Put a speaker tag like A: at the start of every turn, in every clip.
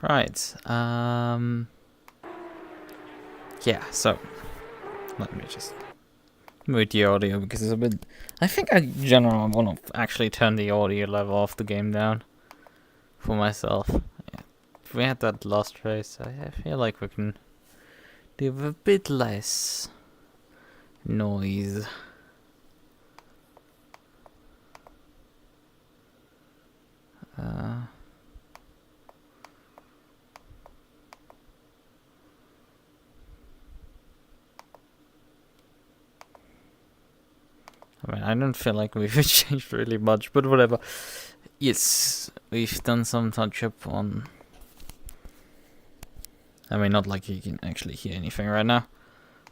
A: Right. Yeah. So let me just mute the audio because it's a bit. I think I generally want to actually turn the audio level of the game down for myself. Yeah. If we had that last race, I feel like we can do with a bit less noise. I mean, I don't feel like we've changed really much, but whatever. Yes, we've done some touch-up on... I mean, not like you can actually hear anything right now.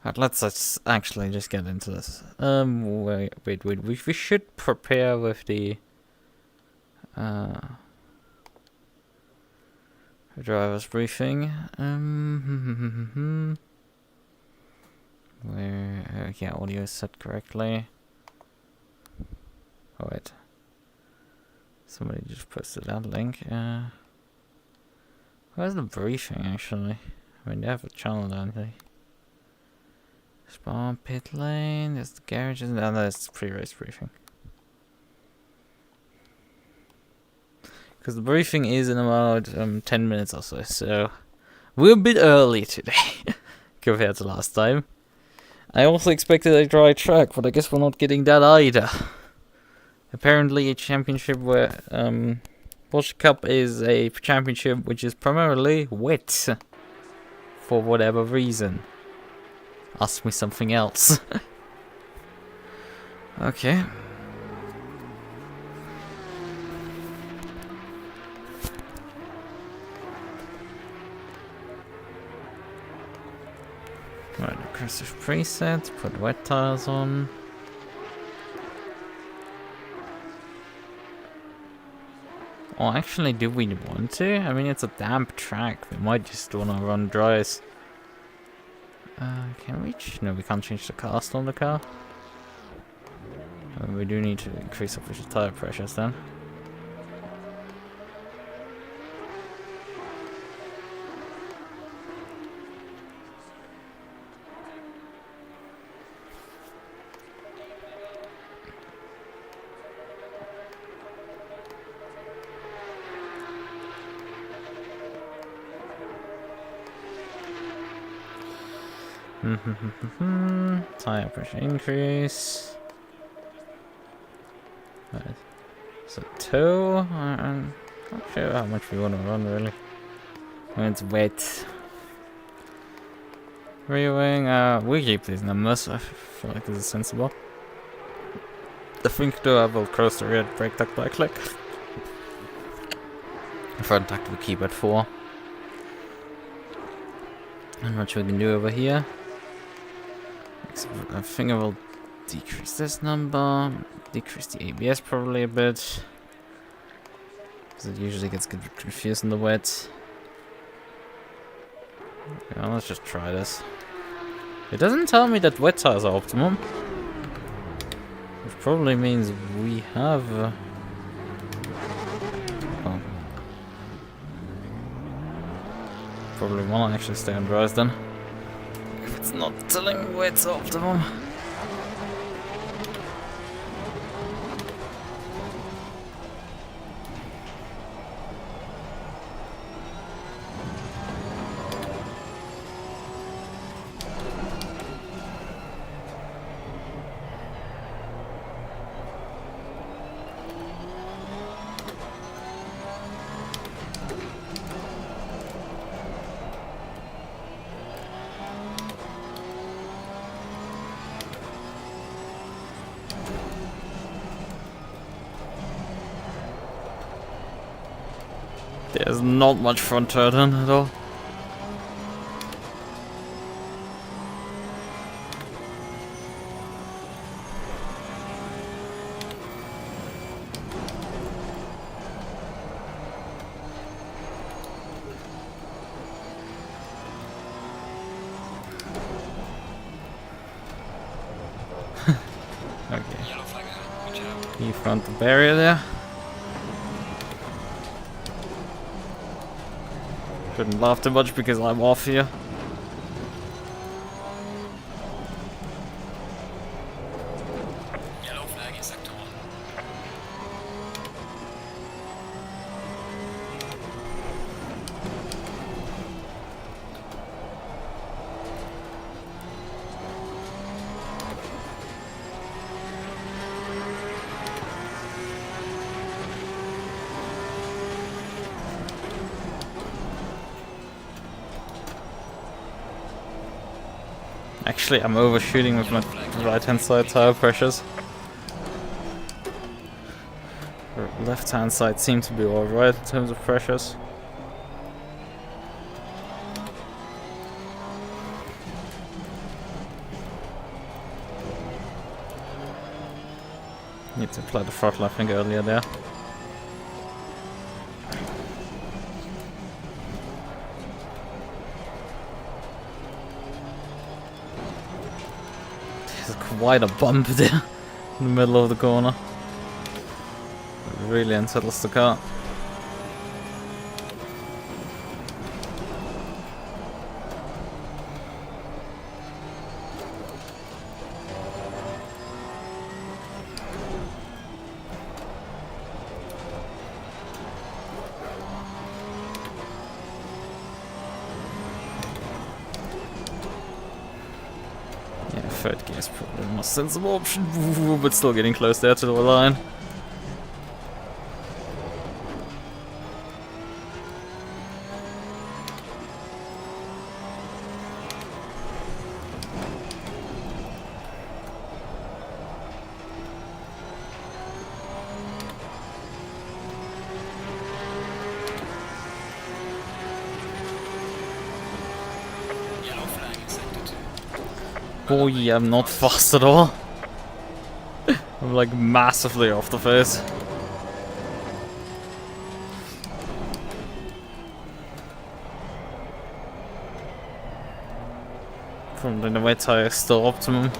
A: But let's actually just get into this. Wait. We should prepare with the... driver's briefing. Where... yeah, audio is set correctly. Oh wait. Somebody just posted that link. Where's the briefing actually? I mean, they have a channel, don't they? Spawn pit lane, there's the garage, and there's the pre-race briefing. Because the briefing is in about 10 minutes or so we're a bit early today compared to last time. I also expected a dry track, but I guess we're not getting that either. Apparently a championship where Porsche Cup is a championship which is primarily wet for whatever reason. Ask me something else. Okay. Right, aggressive preset, put wet tires on. Oh, actually, do we want to? I mean, it's a damp track. We might just want to run dries. Can we? No, we can't change the cast on the car. We do need to increase official tire pressures then. Tire pressure increase. Right. So toe. I'm not sure how much we want to run really. When it's wet. Rear wing. We keep these numbers. I feel like this is sensible. I think though I will cross the rear brake duct by a click. Front duct we keep at 4. Not much we can do over here. I think I will decrease this number, decrease the ABS probably a bit, because it usually gets confused in the wet. Yeah, let's just try this. It doesn't tell me that wet tires are optimum, which probably means we have... oh. Probably won't actually stay on dries then. It's not telling what's optimum. There's not much front turn at all. Okay. You front the barrier there. Shouldn't laugh too much because I'm off here.
B: Yellow flag in sector 1.
A: Actually, I'm overshooting with my right-hand side tire pressures. Left-hand side seems to be alright in terms of pressures. Need to apply the throttle, I think, earlier there. Quite a bump there in the middle of the corner. It really unsettles the car. Third gear is probably the most sensible option, but still getting close there to the line.
B: Yellow flag in sector 2.
A: Oh yeah, I'm not fast at all. I'm like massively off the face. From the wet tire is still optimum.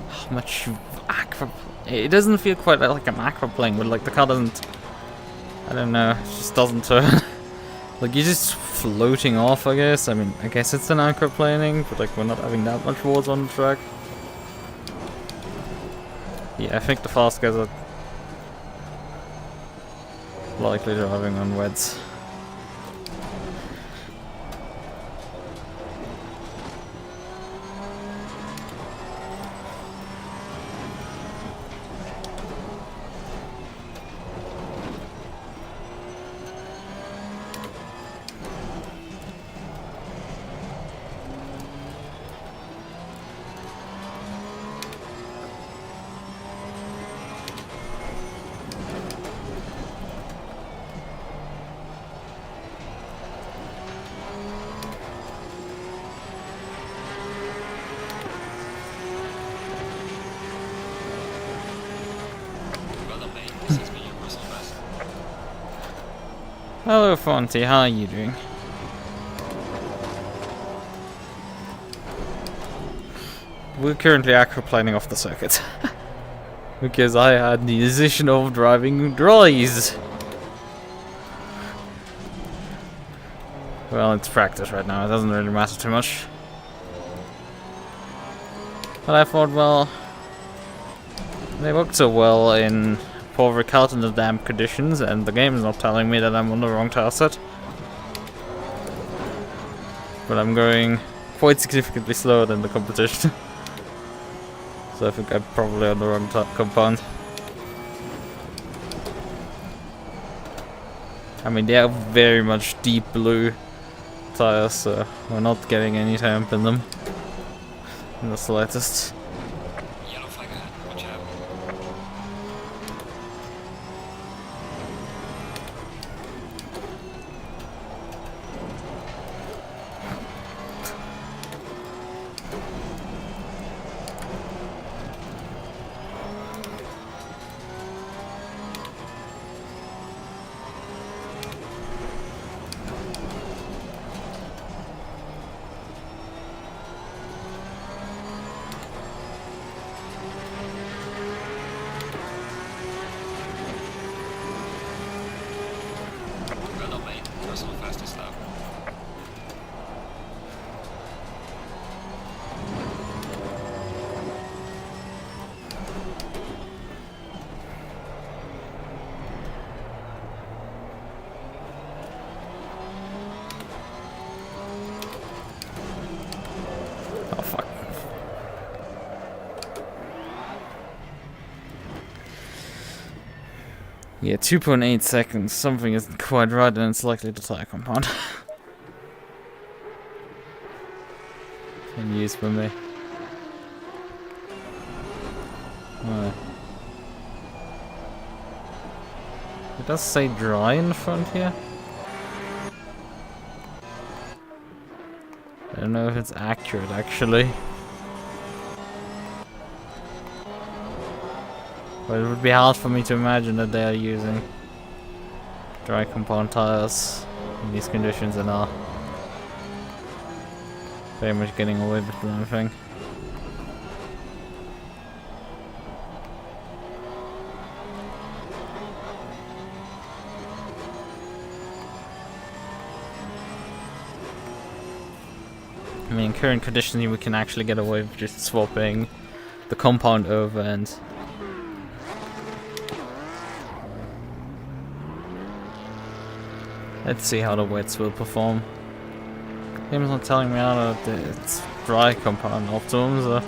A: How much aqua? It doesn't feel quite like I'm aquaplaning, but like the car doesn't. I don't know. It just doesn't turn. Like you're just floating off, I guess. I mean, I guess it's an aquaplaning, but like we're not having that much water on the track. Yeah, I think the fast guys are likely driving on wets. Hello Fonty, how are you doing? We're currently aquaplaning off the circuit. Because I had the decision of driving dries. Well, it's practice right now, it doesn't really matter too much. But I thought, well, they worked so well in Paul Riccard in the damp conditions, and the game is not telling me that I'm on the wrong tire set. But I'm going quite significantly slower than the competition. So I think I'm probably on the wrong compound. I mean, they are very much deep blue tires, so we're not getting any temp in them in the slightest.
B: Yellow flag ahead. Watch out. personal fastest lap.
A: Oh fuck. Yeah, 2.8 seconds. Something isn't quite right, and it's likely the tire compound. Can use for me. Right. It does say dry in the front here. I don't know if it's accurate actually. But it would be hard for me to imagine that they are using dry compound tires in these conditions and are very much getting away with everything. I mean, in current conditions we can actually get away with just swapping the compound over and let's see how the wets will perform. Game's not telling me how that it's dry compound optimum, so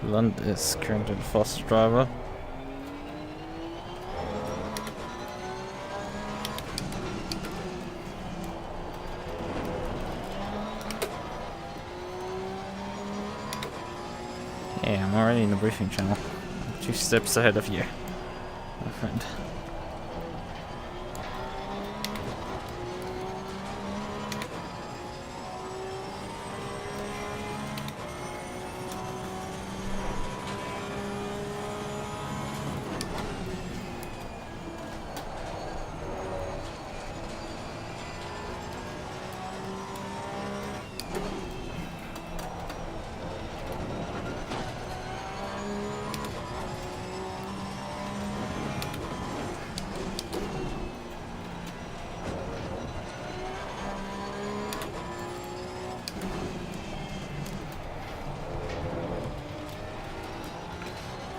A: Lund is currently the fastest driver. Yeah, I'm already in the briefing channel. I'm 2 steps ahead of you, my friend.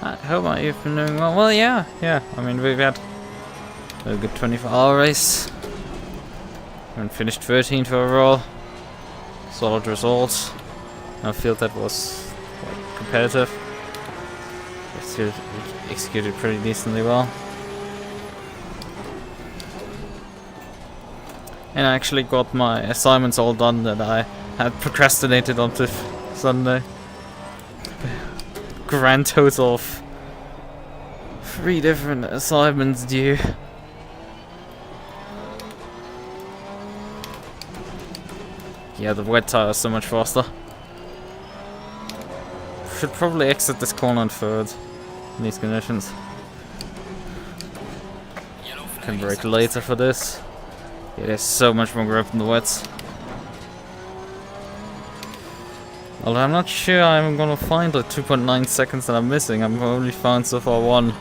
A: I hope you've been doing well. Well, yeah. I mean, we've had a good 24-hour race. And finished 13th overall. Solid results. I feel that was quite competitive. Executed pretty decently well. And I actually got my assignments all done that I had procrastinated onto Sunday. Grand total of 3 different assignments due. Yeah, the wet tire is so much faster. Should probably exit this corner in 3rd in these conditions. Can brake later for this. Yeah, there's so much more grip in the wets. Although I'm not sure I'm gonna find the 2.9 seconds that I'm missing. I've only found so far 1.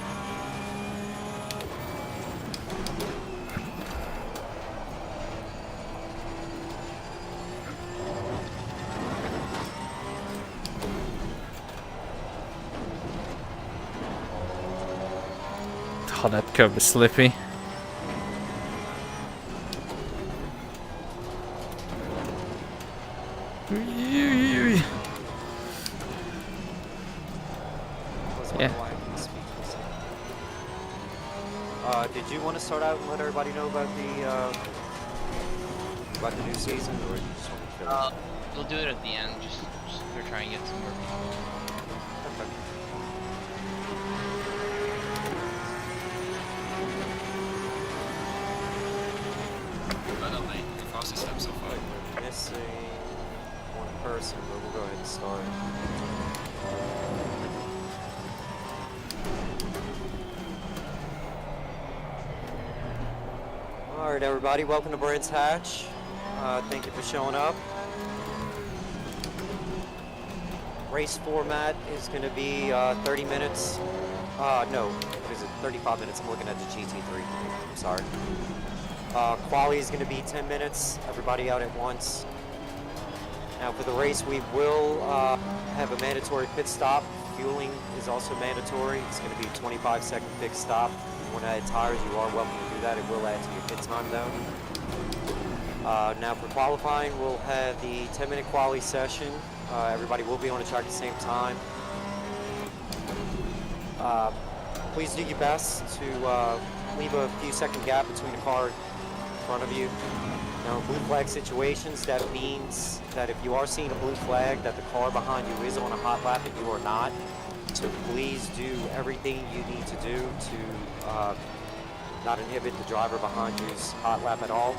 A: Oh, that curve is slippy. Yeah.
C: Did you want to start out and let everybody know about the new season, or do you just want to kill it?
D: We'll do it at the end. Just we're trying to get some more people.
C: Okay.
B: Well done, mate. The fastest lap so far.
C: We're missing 1 person, but we'll go ahead and start. Alright everybody, welcome to Brent's Hatch. Thank you for showing up. Race format is going to be 30 minutes. No, what is it? 35 minutes. I'm looking at the GT3. I'm sorry. Qualy is going to be 10 minutes. Everybody out at once. Now for the race, we will have a mandatory pit stop. Fueling is also mandatory. It's going to be a 25-second pit stop. If you want to add tires, you are welcome to do that. It will add to your pit time though. Now for qualifying, we'll have the 10-minute quali session. Everybody will be on the track at the same time. Please do your best to leave a few second gap between the car in front of you. Now in blue flag situations, that means that if you are seeing a blue flag, that the car behind you is on a hot lap and you are not. So please do everything you need to do to not inhibit the driver behind you's hot lap at all.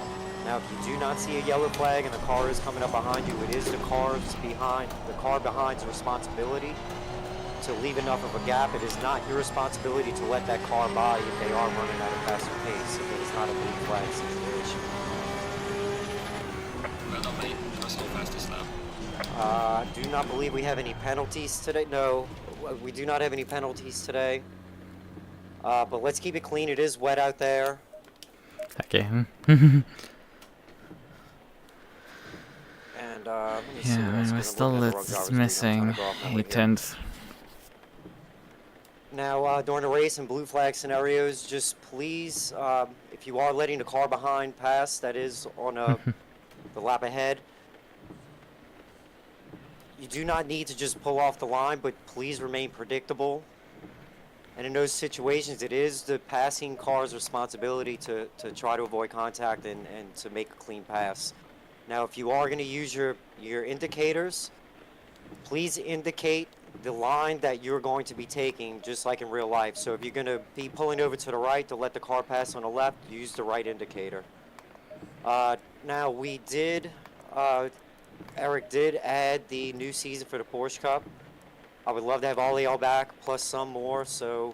C: Now, if you do not see a yellow flag and the car is coming up behind you, it is the car behind's responsibility to leave enough of a gap. It is not your responsibility to let that car by if they are running at a faster pace. If it is not a blue flag situation.
B: Well done, mate. That's not fastest lap.
C: Do not believe we have any penalties today. No, we do not have any penalties today. But let's keep it clean. It is wet out there.
A: Okay.
C: And let me see
A: Yeah,
C: what else, 'cause
A: we're
C: I'm
A: still
C: looking at the wrong
A: it's
C: driver's read. I'm
A: missing
C: trying to go off my
A: a
C: leg here.
A: tent.
C: Now, during the race and blue flag scenarios, just please, if you are letting the car behind pass, that is on the lap ahead, you do not need to just pull off the line, but please remain predictable. And in those situations, it is the passing car's responsibility to try to avoid contact and to make a clean pass. Now, if you are going to use your indicators, please indicate the line that you're going to be taking, just like in real life. So if you're going to be pulling over to the right to let the car pass on the left, use the right indicator. Now, we did, Eric did add the new season for the Porsche Cup. I would love to have all of y'all back, plus some more, so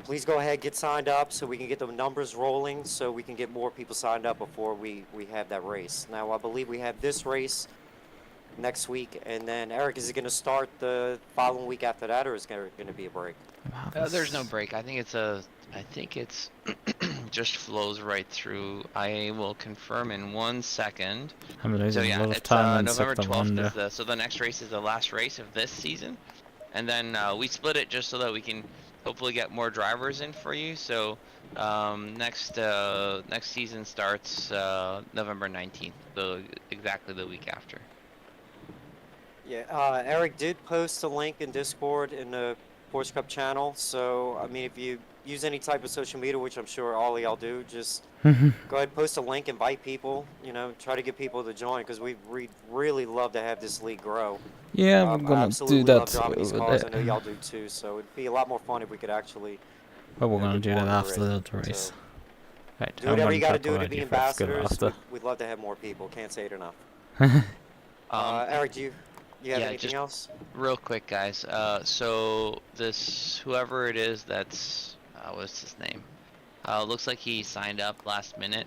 C: please go ahead, get signed up so we can get the numbers rolling, so we can get more people signed up before we have that race. Now, I believe we have this race next week, and then Eric, is it going to start the following week after that, or is there going to be a break?
D: There's no break. I think it's just flows right through. I will confirm in 1 second.
A: I'm losing
D: So
A: a
D: yeah,
A: lot of
D: it's
A: time on
D: November
A: Sector
D: 12th is so the next race is the last race of this season, and then we split it just so that we can hopefully get more drivers in for you. So next season starts November 19th, so exactly the week after.
C: Yeah, Eric did post a link in Discord in the Porsche Cup channel, so I mean, if you use any type of social media, which I'm sure all of y'all do, just go ahead, post a link, invite people, you know, try to get people to join, because we'd really love to have this league grow.
A: Yeah, we're
C: I
A: gonna
C: absolutely
A: do that
C: love driving these
A: over
C: cars. I
A: there.
C: know y'all do too, so it'd be a lot more fun if we could actually
A: But we're
C: you know,
A: gonna
C: get
A: do
C: more
A: that
C: on the
A: after
C: grid.
A: the race.
C: So,
A: Right,
C: do whatever you got to do to
A: already
C: be
A: for let's go
C: ambassadors.
A: after.
C: We'd love to have more people. Can't say it enough. Eric, do you have
D: yeah,
C: anything
D: just
C: else?
D: real quick, guys. So this whoever it is that's what's his name? Looks like he signed up last minute.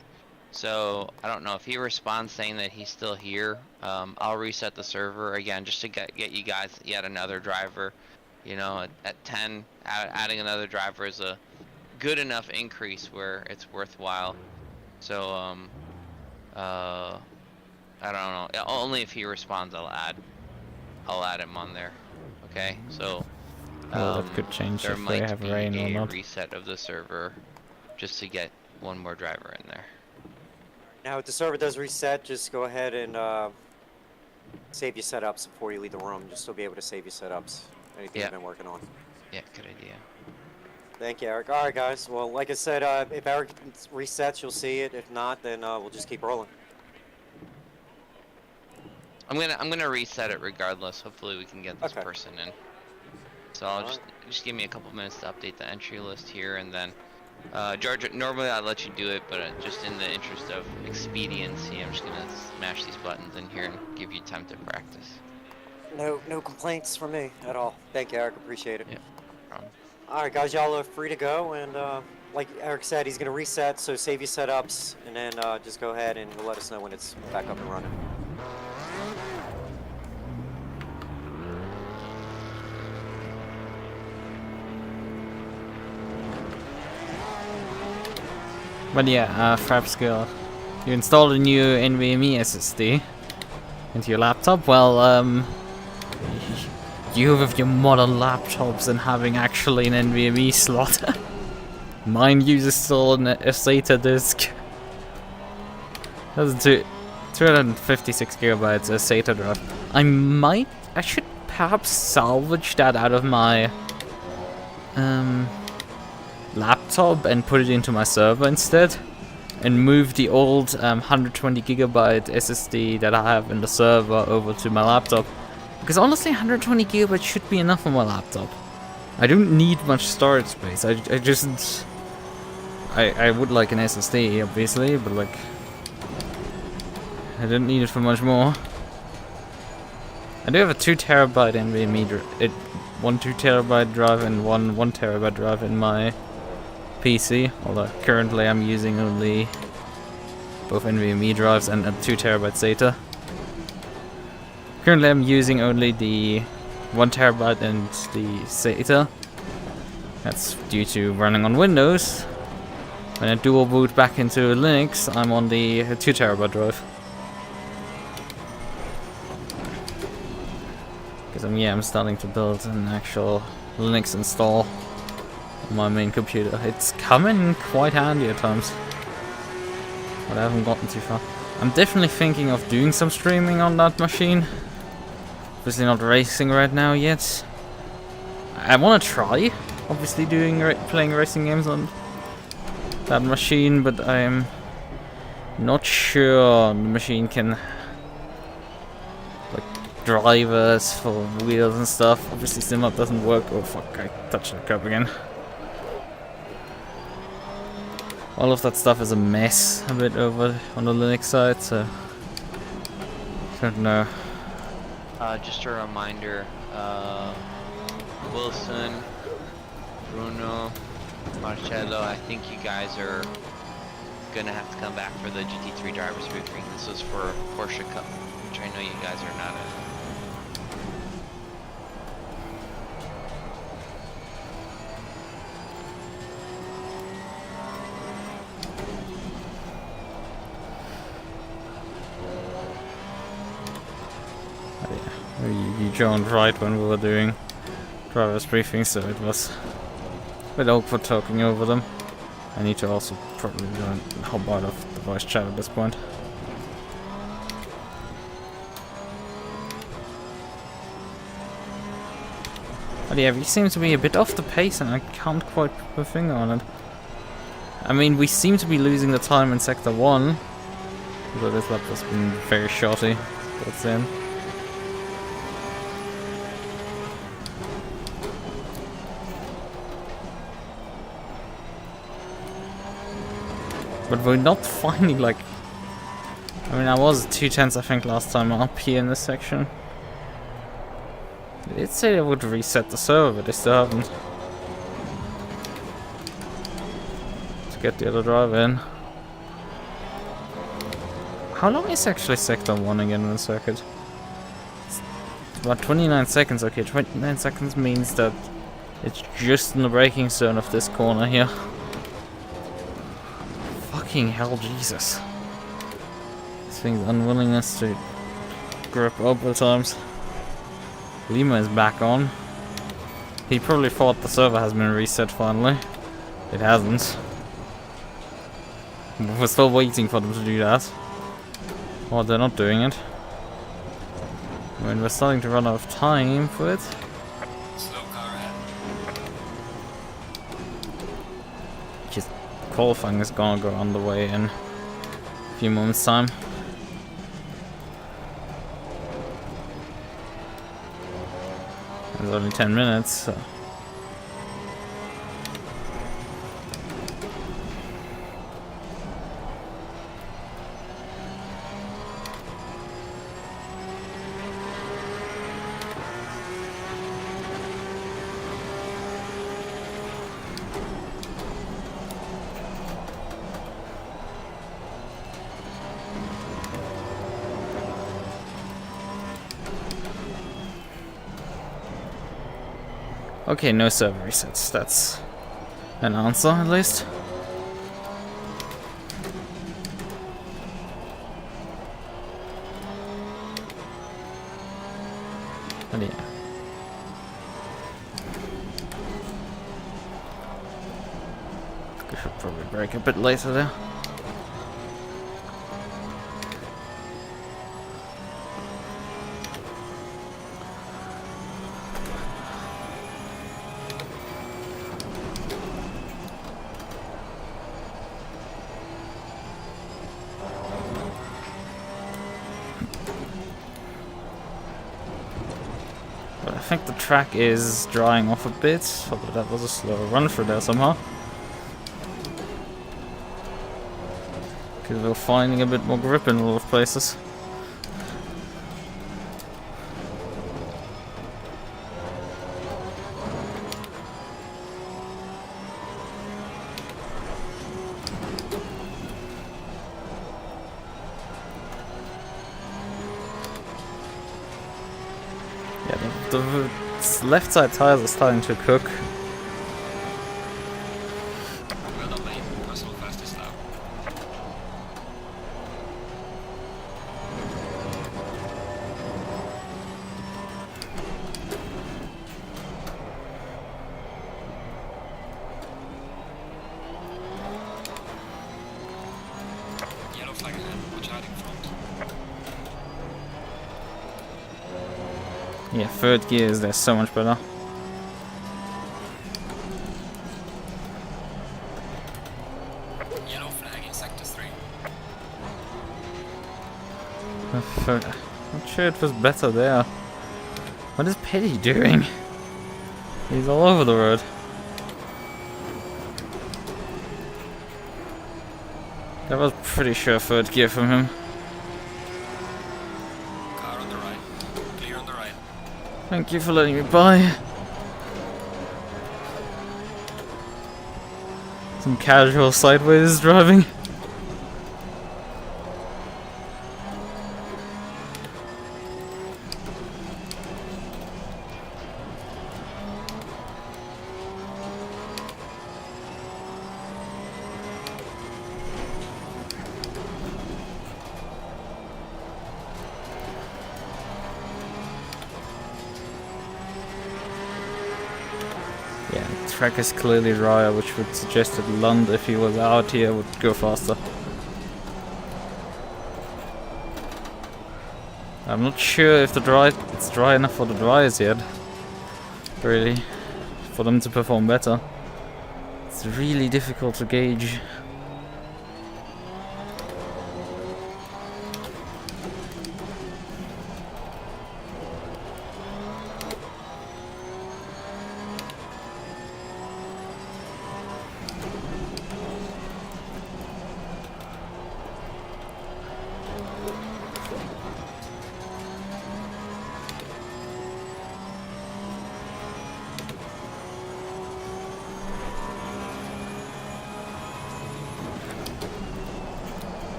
D: So I don't know if he responds saying that he's still here. I'll reset the server again just to get you guys yet another driver. You know, at 10, adding another driver is a good enough increase where it's worthwhile. So I don't know. Only if he responds, I'll add him on there. Okay, so
A: Well, that could change
D: there
A: if we
D: might
A: have
D: be
A: rain or
D: a
A: not.
D: reset of the server just to get one more driver in there.
C: Now, if the server does reset, just go ahead and save your setups before you leave the room. Just to be able to save your setups. Anything you've been working on.
D: Yeah, good idea.
C: Thank you, Eric. All right, guys. Well, like I said, if Eric resets, you'll see it. If not, then we'll just keep rolling.
D: I'm gonna reset it regardless. Hopefully we can get this person in. So I'll just give me a couple minutes to update the entry list here, and then George, normally I'd let you do it, but just in the interest of expediency, I'm just gonna smash these buttons in here and give you time to practice.
C: No complaints from me at all. Thank you, Eric. Appreciate it.
D: Yeah, no problem.
C: All right, guys, y'all are free to go, and like Eric said, he's gonna reset, so save your setups, and then just go ahead and let us know when it's back up and running.
A: But yeah, Frapskill. You installed a new NVMe SSD into your laptop. Well, you with your modern laptops and having actually an NVMe slot. Mine uses still a Sata disk. That's 256 gigabytes a Sata drive. I should perhaps salvage that out of my laptop and put it into my server instead, and move the old 120 gigabyte SSD that I have in the server over to my laptop. Because honestly, 120 gigabytes should be enough on my laptop. I don't need much storage space. I would like an SSD, obviously, but like, I don't need it for much more. I do have a 2 terabyte NVMe, one 2 terabyte drive and one 1 terabyte drive in my PC. Although currently I'm using only both NVMe drives and a 2 terabyte SATA. Currently I'm using only the 1 terabyte and the SATA. That's due to running on Windows. When I dual boot back into Linux, I'm on the 2 terabyte drive. Because I'm starting to build an actual Linux install on my main computer. It's coming quite handy at times, but I haven't gotten too far. I'm definitely thinking of doing some streaming on that machine. Obviously not racing right now yet. I want to try, obviously, playing racing games on that machine, but I'm not sure the machine can drivers for wheels and stuff. Obviously Simulate doesn't work. Oh fuck, I touched the curb again. All of that stuff is a mess a bit over on the Linux side, so I don't know.
D: Just a reminder, Wilson, Bruno, Marcello, I think you guys are gonna have to come back for the GT3 drivers briefing. This was for Porsche Cup, which I know you guys are not at.
A: You joined right when we were doing drivers briefing, so it was a bit awkward talking over them. I need to also probably hop out of the voice chat at this point. But yeah, we seem to be a bit off the pace and I can't quite put my finger on it. I mean, we seem to be losing the time in Sector 1, although this lap has been very shorty towards the end. But we're not finding, like, I mean, I was 2/10 I think last time up here in this section. They did say they would reset the server, but they still haven't. To get the other drive in. How long is actually Sector 1 again in the circuit? It's about 29 seconds. Okay, 29 seconds means that it's just in the braking zone of this corner here. Fucking hell, Jesus. This thing's unwillingness to grip up at times. Lima is back on. He probably thought the server has been reset finally. It hasn't. We're still waiting for them to do that. Or they're not doing it. I mean, we're starting to run out of time for it.
B: Slow car ahead.
A: Just qualifying is gonna go underway in a few moments' time. It's only 10 minutes, so. Okay, no server resets. That's an answer, at least. But yeah. I should probably brake a bit later there. But I think the track is drying off a bit, although that was a slow run through there somehow. Because we're finding a bit more grip in a lot of places. Yeah, the left side tires are starting to cook.
B: Well done, mate. Personal fastest lap. Yellow flag ahead. Watch out in front.
A: Yeah, third gear is there so much better.
B: Yellow flag in sector 3.
A: I'm sure it was better there. What is Petty doing? He's all over the road. That was pretty sure third gear from him.
B: Car on the right. Clear on the right.
A: Thank you for letting me by. Some casual sideways driving. Yeah, the track is clearly drier, which would suggest that Lund, if he was out here, would go faster. I'm not sure if it's dry enough for the dryers yet. Really, for them to perform better. It's really difficult to gauge.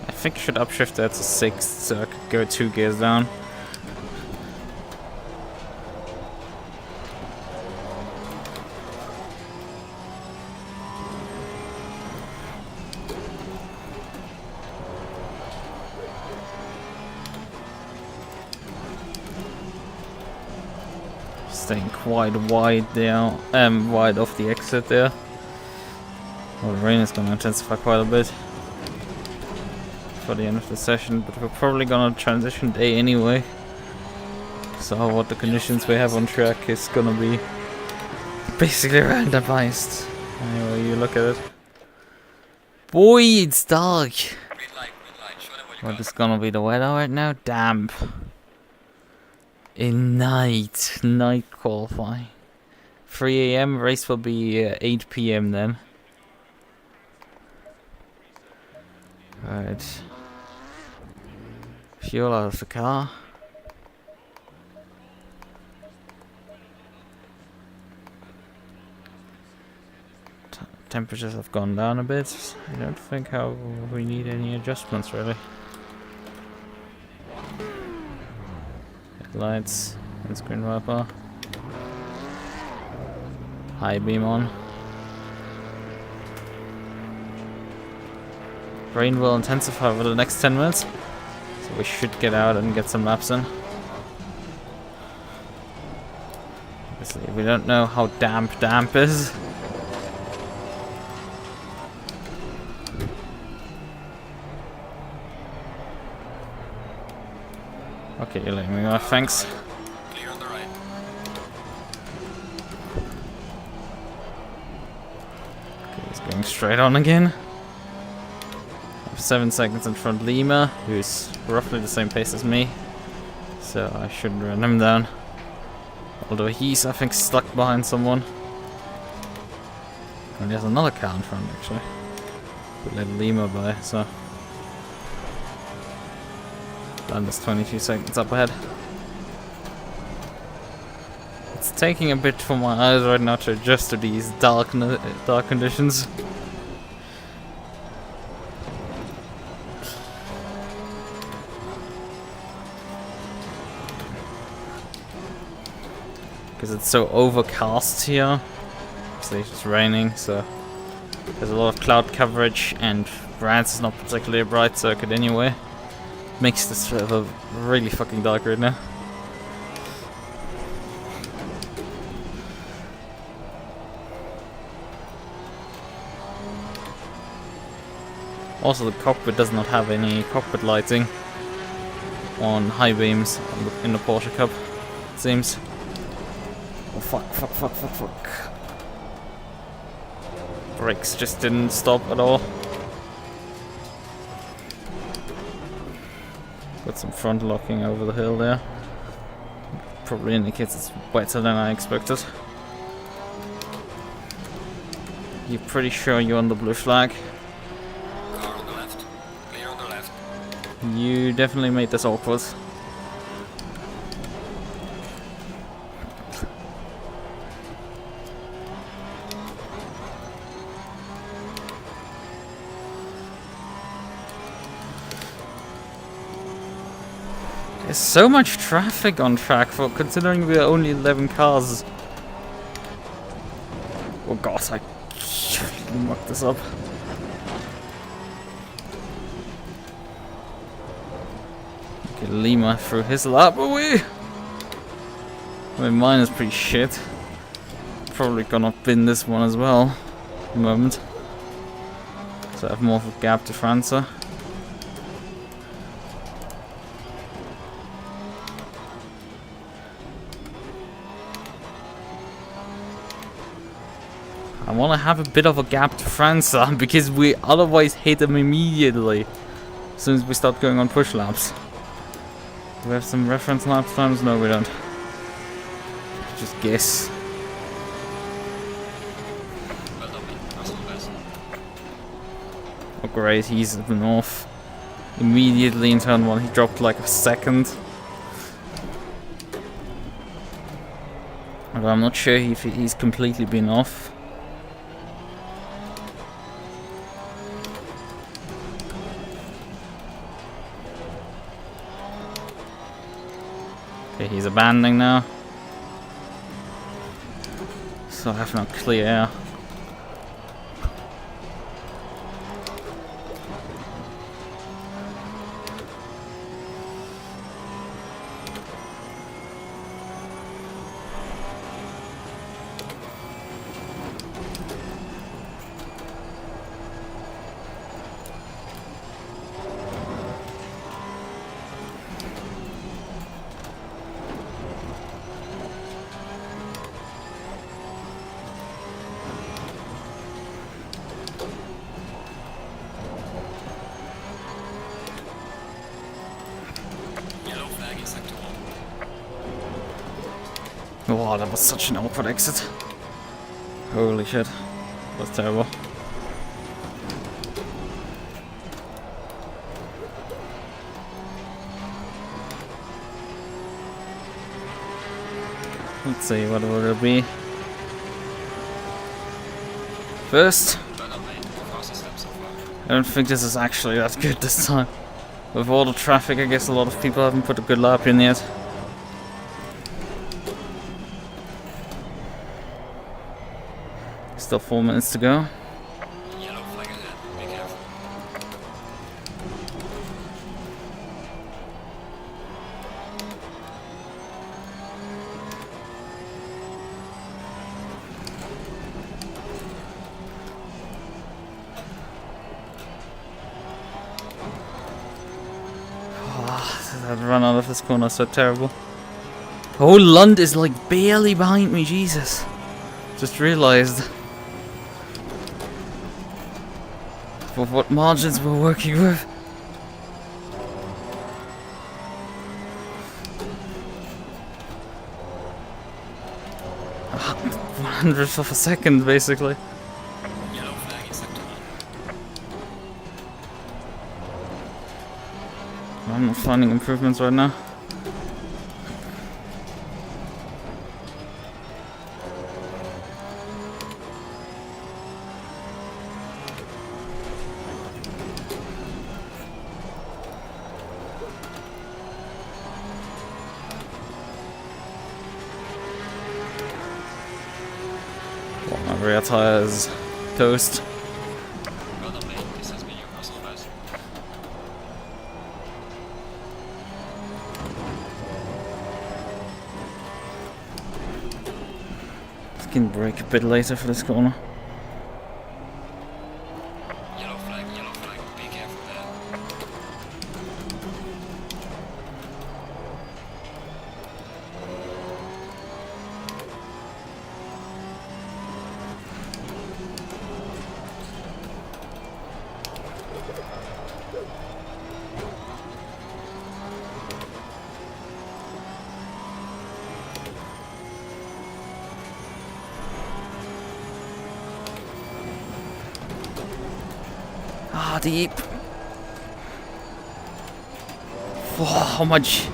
A: I think I should upshift that to 6th so I could go 2 gears down. Staying quite wide there, wide off the exit there. Well, the rain is going to intensify quite a bit for the end of the session, but we're probably gonna transition day anyway. So what the conditions we have on track is gonna be basically randomized. Anyway, you look at it. Boy, it's dark.
B: Green light, show them what you
A: What
B: got.
A: is gonna be the weather right now? Damp. In night qualifying. 3 AM, race will be 8 PM then. Right. Fuel out of the car. Temperatures have gone down a bit. I don't think we need any adjustments really. Headlights, windscreen wiper. High beam on. Rain will intensify over the next 10 minutes. So we should get out and get some laps in. Obviously, we don't know how damp is. Okay, you're letting me off, thanks.
B: Clear on the right.
A: Okay, he's going straight on again. 7 seconds in front of Lima, who's roughly the same pace as me. So I shouldn't run him down. Although he's, I think, stuck behind someone. And there's another car in front, actually. We let Lima by, so... Landa's 22 seconds up ahead. It's taking a bit for my eyes right now to adjust to these dark conditions. Because it's so overcast here. Obviously it's just raining, so there's a lot of cloud coverage, and France is not particularly a bright circuit anyway. Makes this server really fucking dark right now. Also, the cockpit does not have any cockpit lighting on high beams in the Porsche Cup, it seems. Oh fuck. Brakes just didn't stop at all. Got some front locking over the hill there. Probably indicates it's wetter than I expected. You're pretty sure you're on the blue flag?
B: Car on the left. Clear on the left.
A: You definitely made this awkward. There's so much traffic on track for considering we are only 11 cars. Oh god, I mucked this up. Okay, Lima threw his lap away. I mean, mine is pretty shit. Probably gonna bin this one as well at the moment. So I have more of a gap to França. I want to have a bit of a gap to França because we otherwise hit them immediately as soon as we start going on push laps. Do we have some reference lap times? No, we don't. Just guess.
B: Well done, mate. That's the best.
A: Oh great, he's been off immediately in turn 1. He dropped like a second. Although I'm not sure if he's completely been off. Okay, he's abandoning now. So I have no clear air.
B: Yellow flag in sector 1.
A: Oh, that was such an awkward exit. Holy shit. That's terrible. Let's see, what will it be? First,
B: Well done, mate. The fastest lap so far.
A: I don't think this is actually that good this time. With all the traffic, I guess a lot of people haven't put a good lap in yet. Still 4 minutes to go.
B: Yellow flag ahead. Be careful.
A: I'd run out of this corner so terrible. Oh, Lund is like barely behind me, Jesus. Just realized. For what margins we're working with. 100th of a second, basically.
B: Yellow flag in sector 1.
A: I'm not finding improvements right now. My rear tires toast.
B: Well done, mate. This has been your muscle best.
A: Can brake a bit later for this corner.
B: Yellow flag, be careful there.
A: Ah, deep. Oh, how much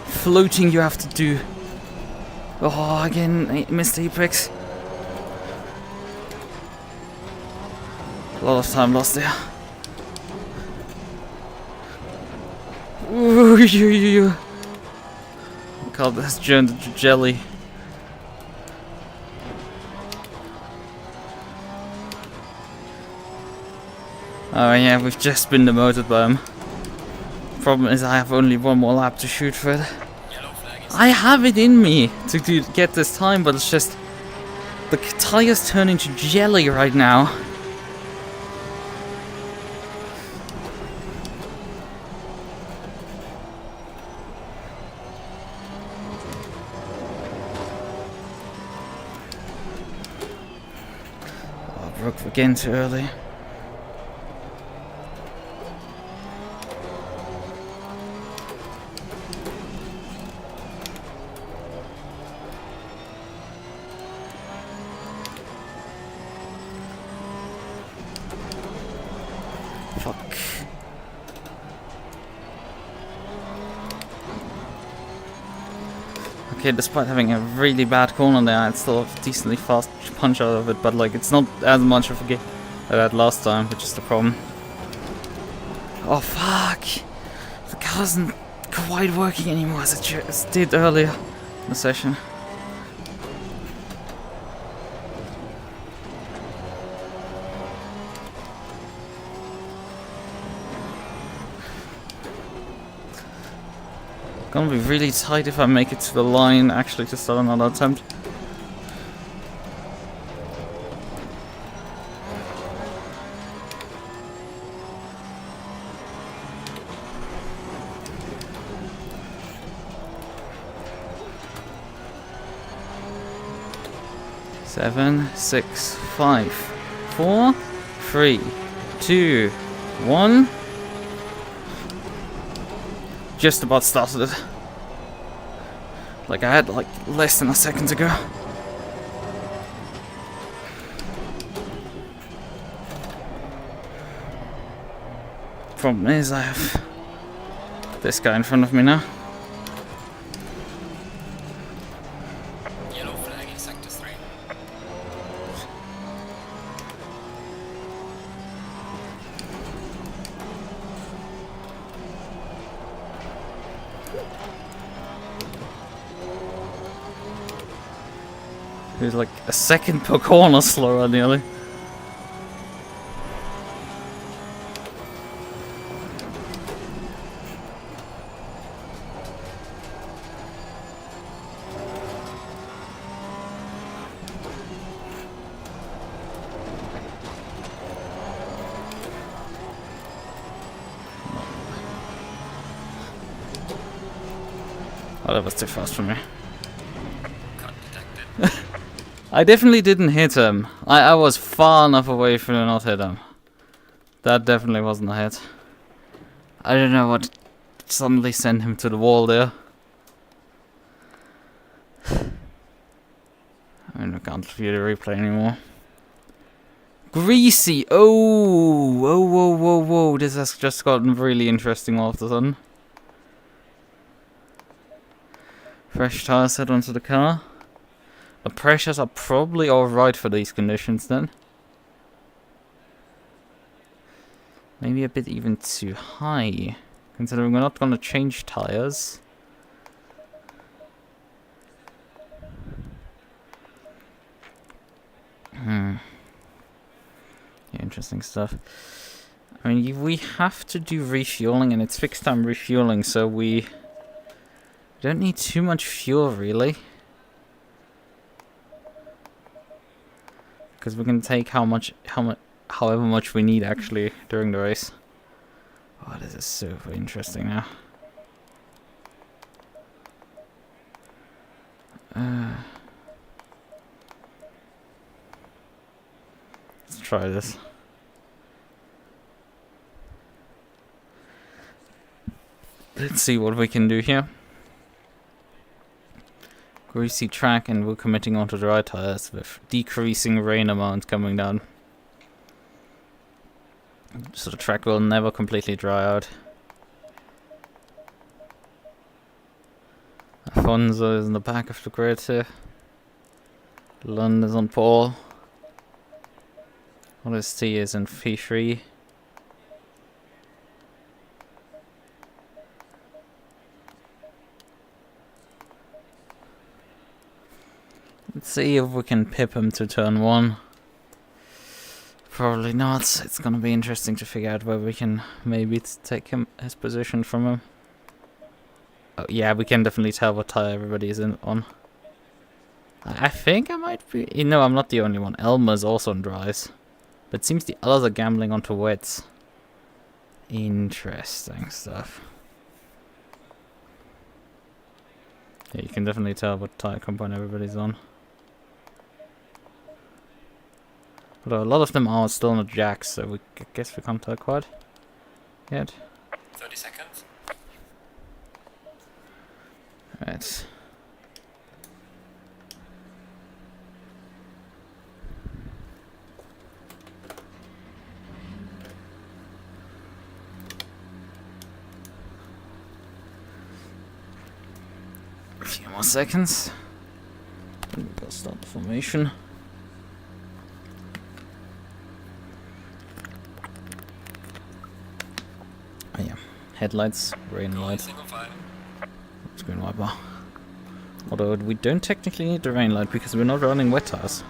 A: floating you have to do. Oh, again, I missed apex. A lot of time lost there. Ooh, God, that's turned into jelly. Oh yeah, we've just been demoted by him. Problem is I have only one more lap to shoot for it.
B: Yellow flag is
A: I have it in me to get this time, but it's just... the tires turn into jelly right now. Oh, broke again too early. Fuck. Okay, despite having a really bad corner there, I'd still have a decently fast punch out of it, but like it's not as much of a game as I had last time, which is the problem. Oh fuck! The car isn't quite working anymore as it did earlier in the session. Gonna be really tight if I make it to the line actually to start another attempt. Seven, 6, 5, 4, 3, 2, 1. Just about started it. Like I had like less than a second to go. Problem is I have this guy in front of me now.
B: yellow flag in sector 3.
A: He's like a second per corner slower nearly. Oh, that was too fast for me.
B: Cut detected.
A: I definitely didn't hit him. I was far enough away for not hit him. That definitely wasn't a hit. I don't know what suddenly sent him to the wall there. I mean, I can't view the replay anymore. Greasy! Oh! Whoa, whoa, whoa, whoa. This has just gotten really interesting all of a sudden. Fresh tire set onto the car. The pressures are probably alright for these conditions then. Maybe a bit even too high, considering we're not gonna change tires. Yeah, interesting stuff. I mean, we have to do refueling, and it's fixed time refueling, so we don't need too much fuel, really. Because we can take however much we need, actually, during the race. Oh, this is super interesting now. Let's try this. Let's see what we can do here. Greasy track, and we're committing onto the right tires with decreasing rain amount coming down. So the track will never completely dry out. Afonso is in the back of the grid here. Lund is on Paul. T is in P3. Let's see if we can pip him to turn 1. Probably not. It's gonna be interesting to figure out where we can maybe take his position from him. Oh yeah, we can definitely tell what tire everybody is on. I think I might be... No, I'm not the only one. Elmer's also on dries. But it seems the others are gambling onto wets. Interesting stuff. Yeah, you can definitely tell what tire compound everybody's on. Although a lot of them are still on the jacks, so I guess we can't tell quite yet.
B: 30 seconds.
A: Right. A few more seconds. And we'll start the formation. Oh yeah, headlights, rain light,
B: Single file.
A: screen wiper. Although we don't technically need the rain light because we're not running wet tires.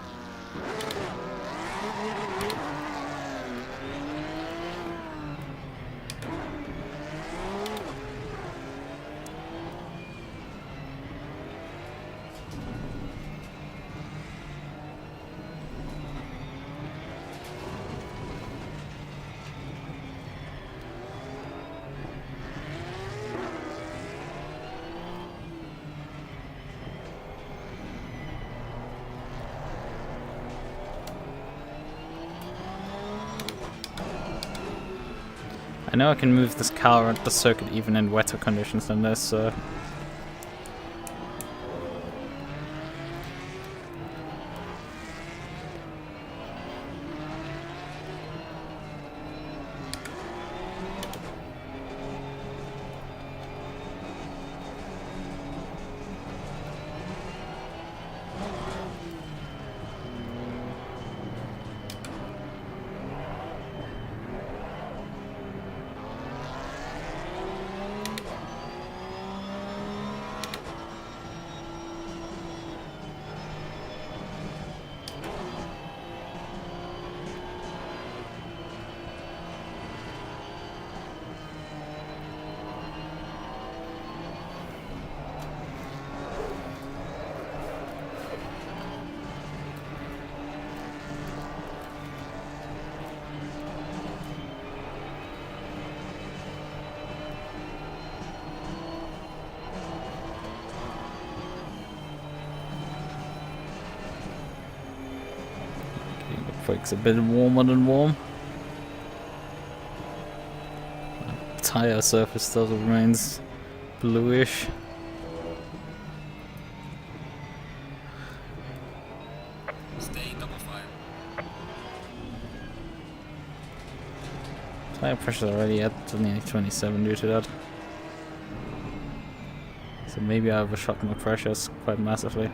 A: I know I can move this car around the circuit even in wetter conditions than this, so... Brakes a bit warmer than warm. Tire surface still remains bluish.
B: Stay double fire.
A: Tire pressure already at nearly 27 due to that. So maybe I overshot my pressures quite massively.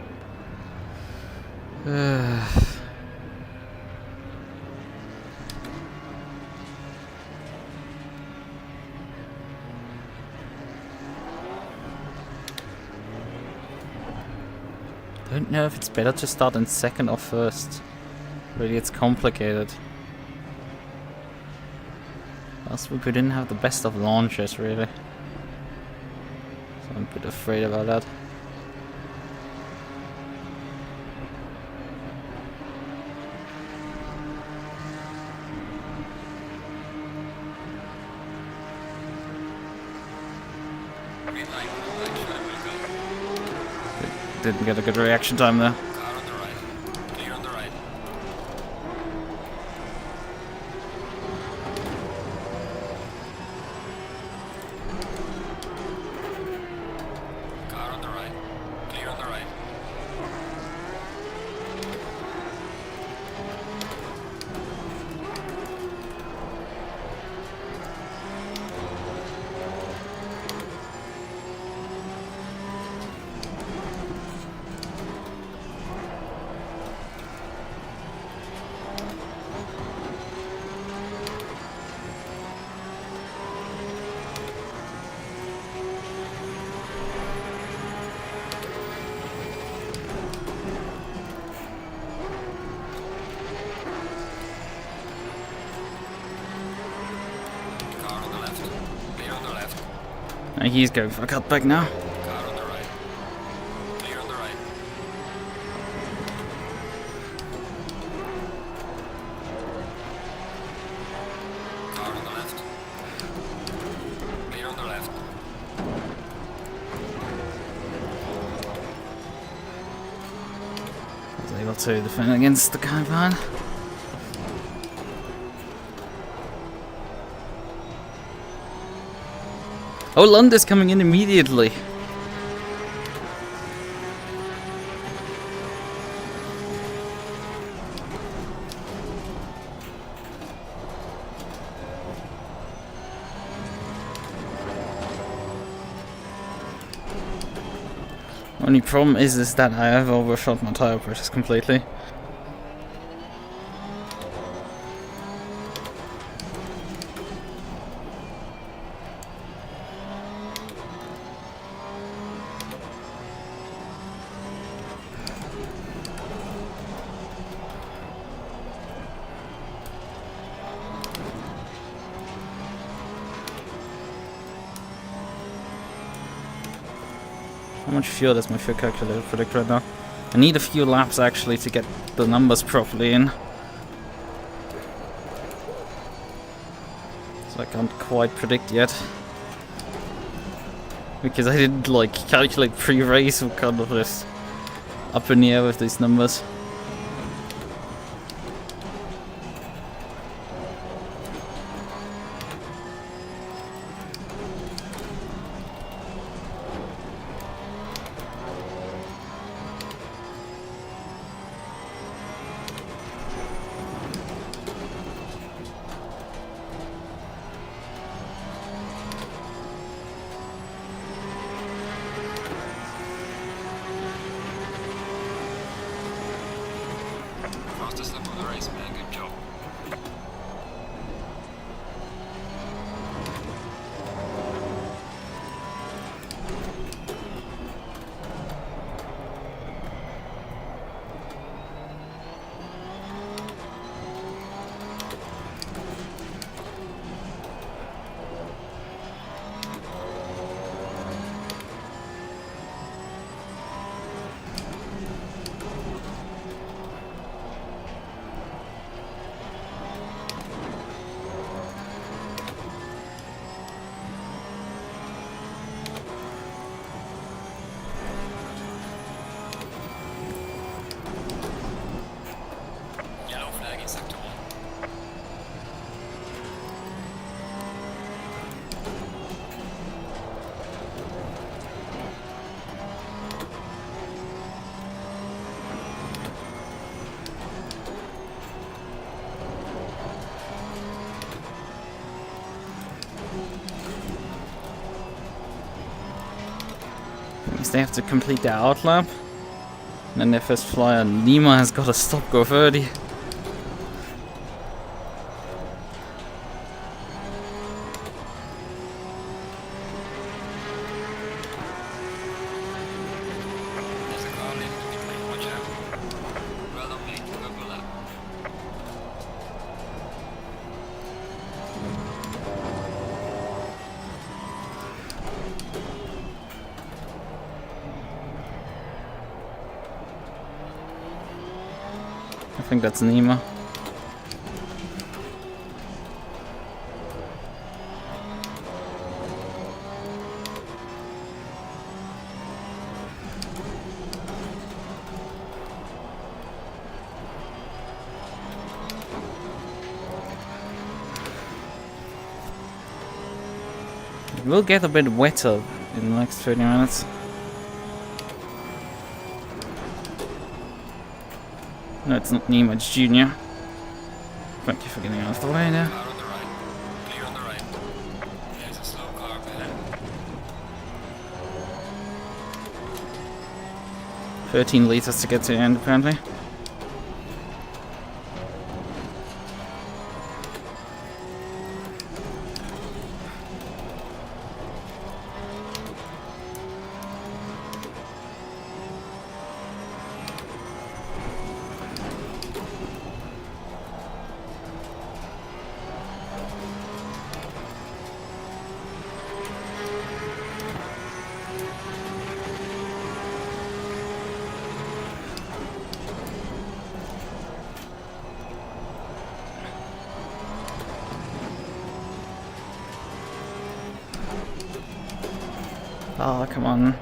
A: Don't know if it's better to start in second or first. Really, it's complicated. Last week we didn't have the best of launches, really. So I'm a bit afraid about that.
B: Green light, show them where to go.
A: Didn't get a good reaction time there.
B: Car on the right. Clear on the right. Car on the right. Clear on the right. Car on the left. Clear on the left.
A: And he's going for a cutback now.
B: Car on the right. Clear on the right. Car on the left. Clear on the left.
A: Was able to defend against the guy behind. Oh, Lund is coming in immediately. Only problem is that I have overshot my tire pressures completely. How much fuel does my fuel calculator predict right now? I need a few laps actually to get the numbers properly in. So I can't quite predict yet. Because I didn't like calculate pre-race, what kind of this up in the air with these numbers.
B: Fastest lap of the race, man. Good job.
A: Means they have to complete their outlap. And then their first flyer, Nima, has got to stop go 30.
B: There's a car leaving the plane, watch out. Well done, mate, go for that.
A: I think that's Nima. It will get a bit wetter in the next 30 minutes. No, it's not Nima, it's Junior. Thank you for getting out of the way there.
B: Car on the right. Clear on the right. There's a slow car ahead.
A: 13 liters to get to the end, apparently. Oh, come on.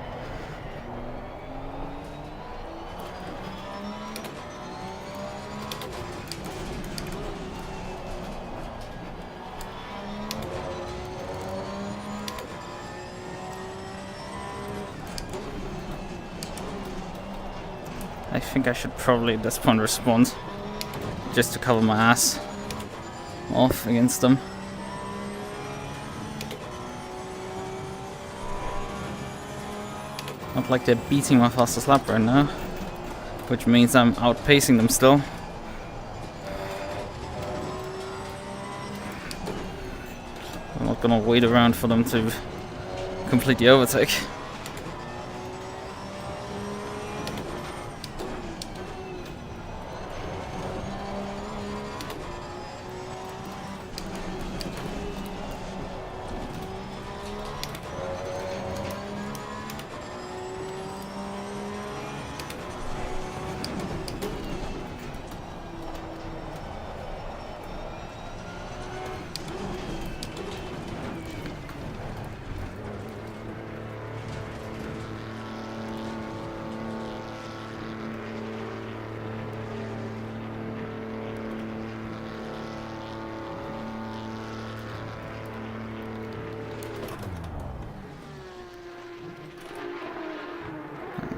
A: I think I should probably at this point respond, just to cover my ass off against them. Not like they're beating my fastest lap right now, which means I'm outpacing them still. I'm not gonna wait around for them to complete the overtake.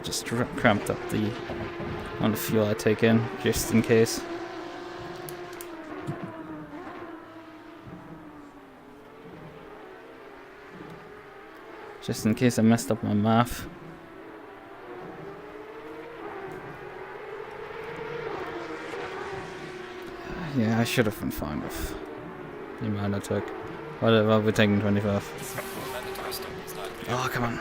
A: Just cramped up the amount of fuel I take in, just in case. Just in case I messed up my math. Yeah, I should have been fine with the amount I took. Whatever, we're taking 25. Oh, come on.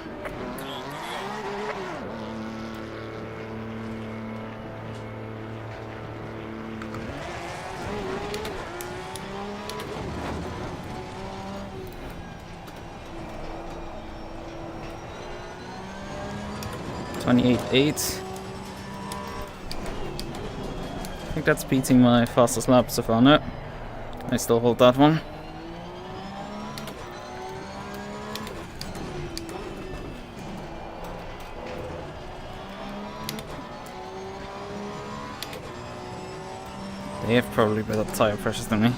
A: 28.8. I think that's beating my fastest lap so far. No, I still hold that one. They have probably better tire pressures than me.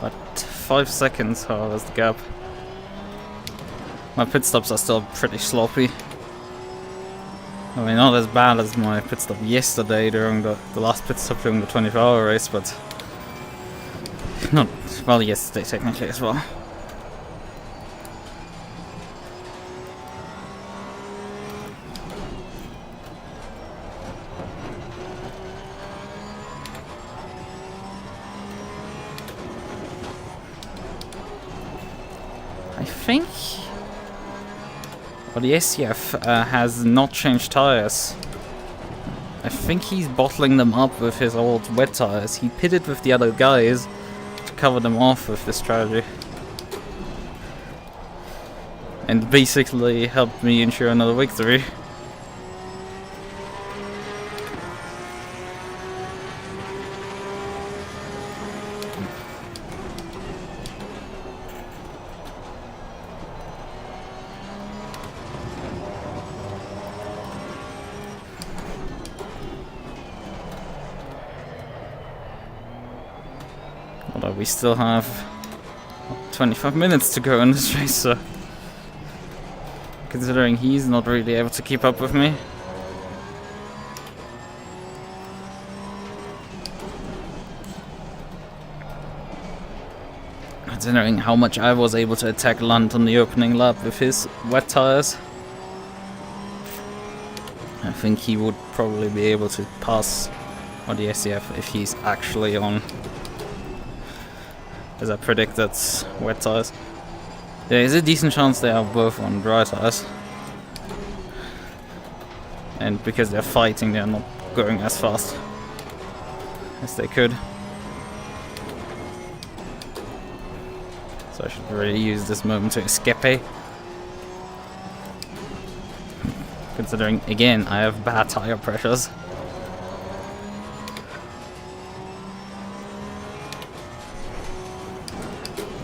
A: But 5 seconds, however, is the gap. My pit stops are still pretty sloppy. I mean, not as bad as my pit stop yesterday during the last pit stop during the 24-hour race, but not, well, yesterday technically as well. I think... Well, the SCF has not changed tires. I think he's bottling them up with his old wet tires. He pitted with the other guys to cover them off with this strategy. And basically helped me ensure another victory. Although we still have 25 minutes to go in this race, so considering he's not really able to keep up with me. Considering how much I was able to attack Lund on the opening lap with his wet tires, I think he would probably be able to pass on the SCF if he's actually on, as I predicted, wet tires. There is a decent chance they are both on dry tires. And because they're fighting, they're not going as fast as they could. So I should really use this moment to escape. Considering, again, I have bad tire pressures.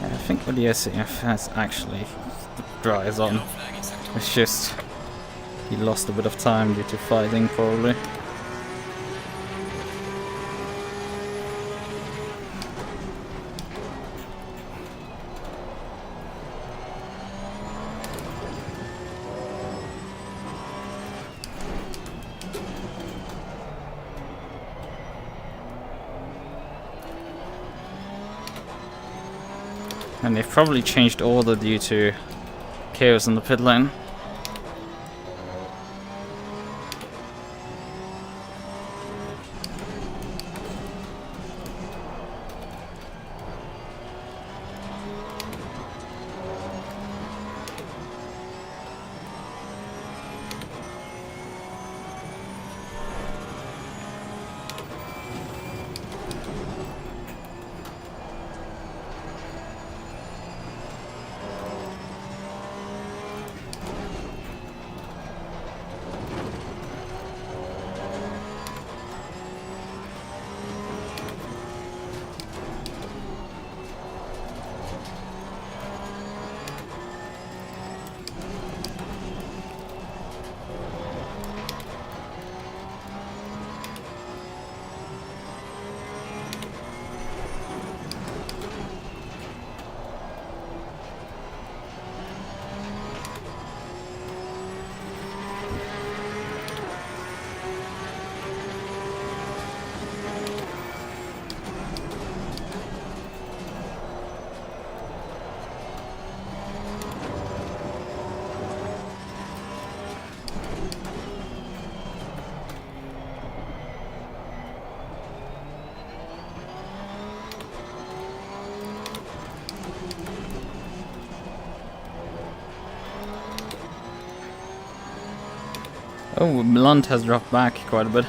A: I think what the SCF has actually dry is on. It's just he lost a bit of time due to fighting, probably. And they've probably changed order due to chaos in the pit lane. Oh, Blunt has dropped back quite a bit.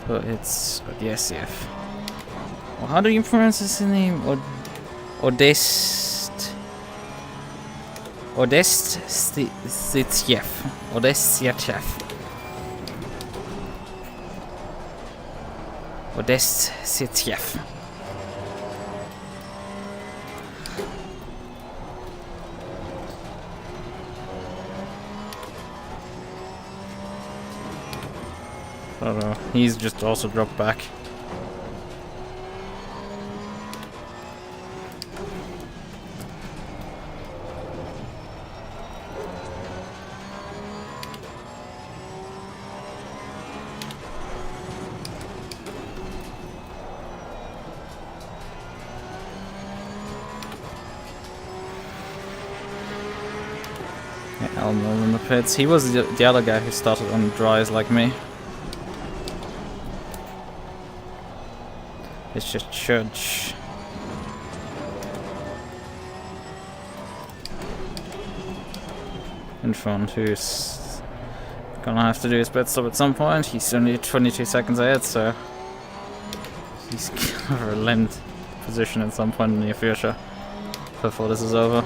A: But it's the SCF. Well, how do you pronounce his name? Odest Sityev. Odest Sityev. I don't know, he's just also dropped back. Yeah, Elmo in the pits. He was the other guy who started on dries like me. It's just church. in front who's gonna have to do his pit stop at some point. He's only 22 seconds ahead, so he's gonna relent position at some point in the near future before this is over.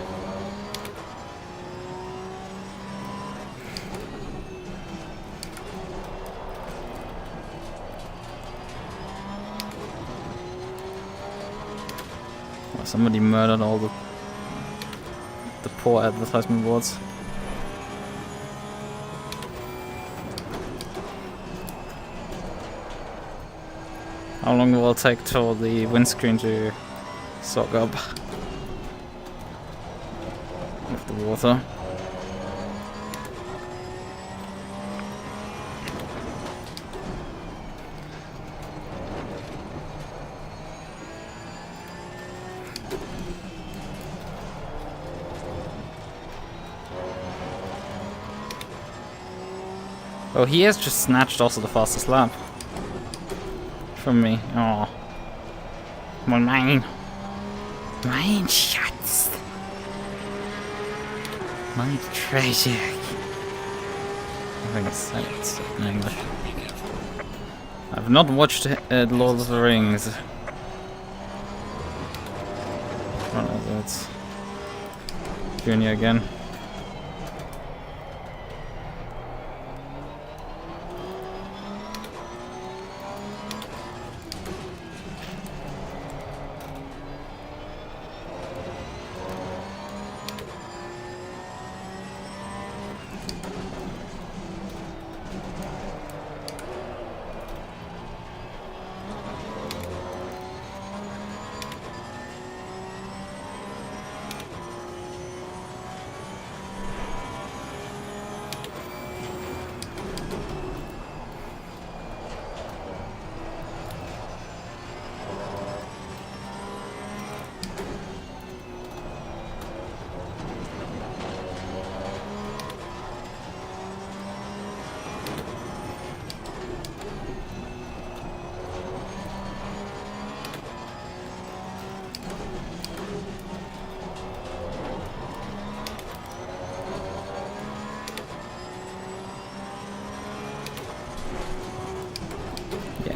A: Oh, somebody murdered all the poor advertisement boards. How long will it take for the windscreen to soak up with the water? Oh, he has just snatched also the fastest lap from me. Oh, come on, mine shots, my treasure. I think it's in English. I've not watched Lord of the Rings. Oh, that's Junior again.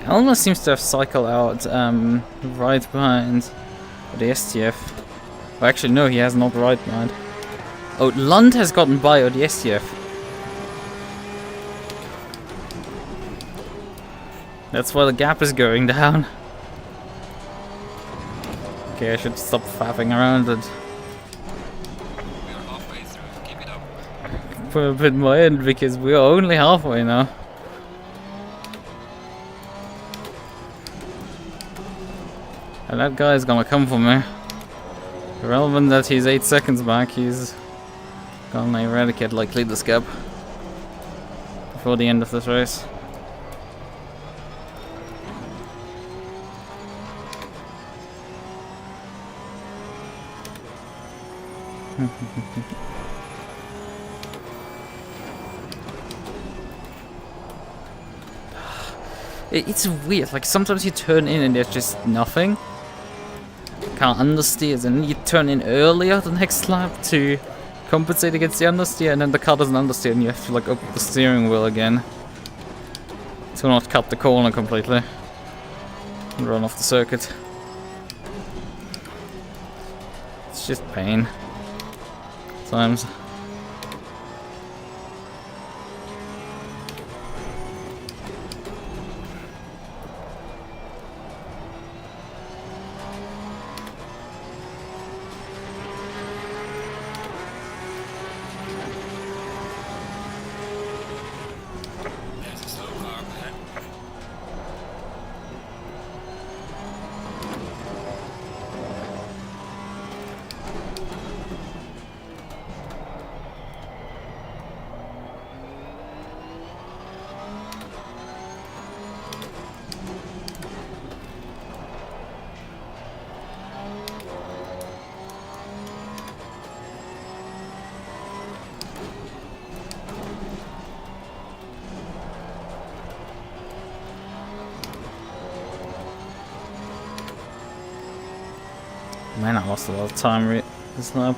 A: Almost seems to have cycled out right behind the STF. Well, actually, no, he has not right behind. Oh, Lund has gotten by the STF. That's why the gap is going down. Okay, I should stop faffing around and
B: We are halfway through. Keep it up.
A: put a bit more in because we are only halfway now. And that guy is gonna come for me. Irrelevant that he's 8 seconds back, he's gonna eradicate likely this gap before the end of this race. It's weird, like sometimes you turn in and there's just nothing. Can't understeer, and then you turn in earlier the next lap to compensate against the understeer, and then the car doesn't understeer and you have to like open the steering wheel again to not cut the corner completely and run off the circuit. It's just pain sometimes.
B: There's a slow car up ahead.
A: Man, I lost a lot of time this lap.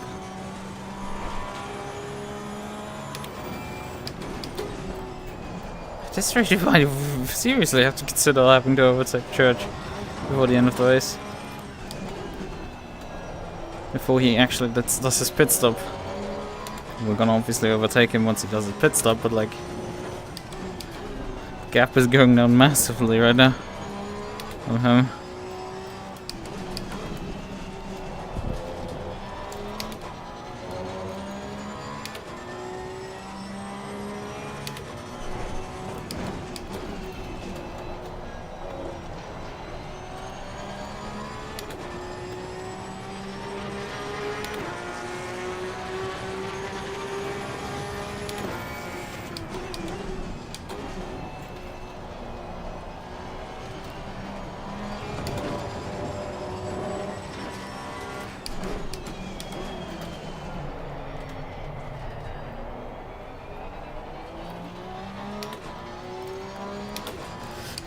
A: this race you might seriously have to consider having to overtake Church before the end of the race. Before he actually does his pit stop. We're gonna obviously overtake him once he does his pit stop, but like... gap is going down massively right now.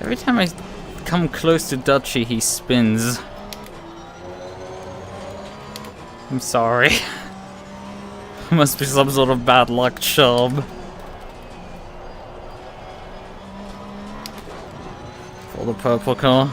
A: Every time I come close to Dutchy, he spins. I'm sorry. Must be some sort of bad luck charm. For the purple car.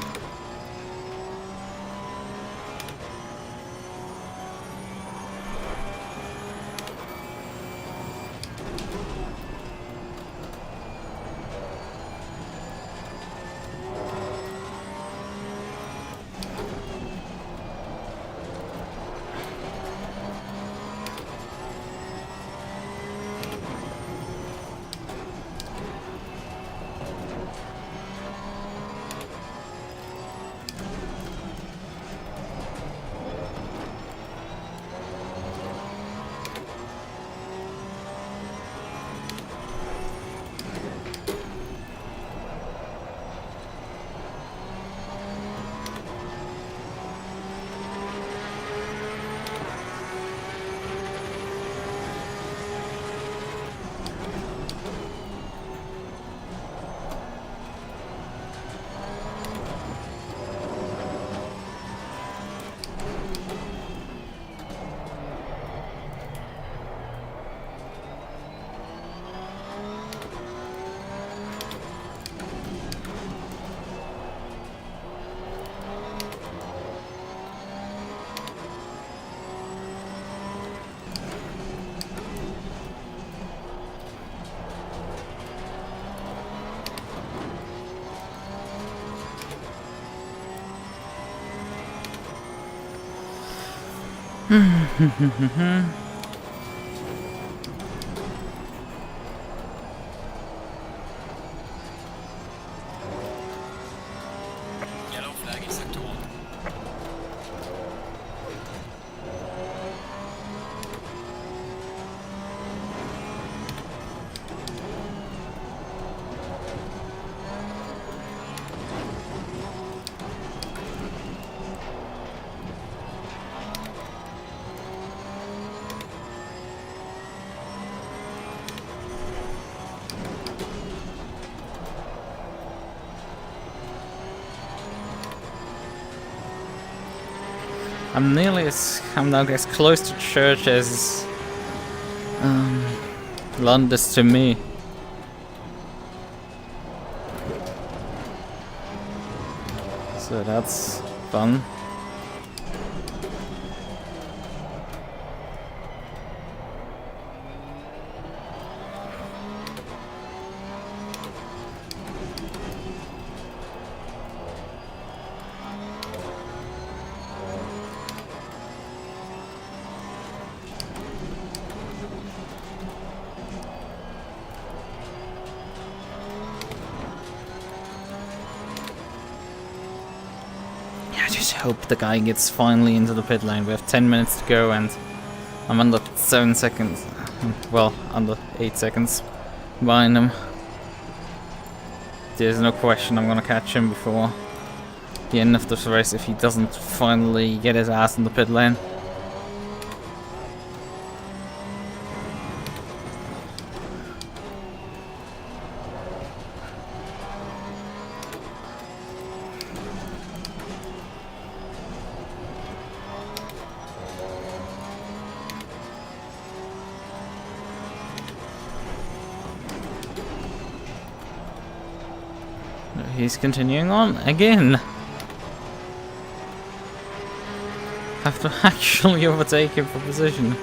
B: Yellow flag in sector 1.
A: I'm now as close to Church as Lund is to me. So that's fun. I just hope the guy gets finally into the pit lane. We have 10 minutes to go and I'm under 7 seconds. Well, under 8 seconds behind him. There's no question I'm gonna catch him before the end of this race if he doesn't finally get his ass in the pit lane. he's continuing on again. Have to actually overtake him for position.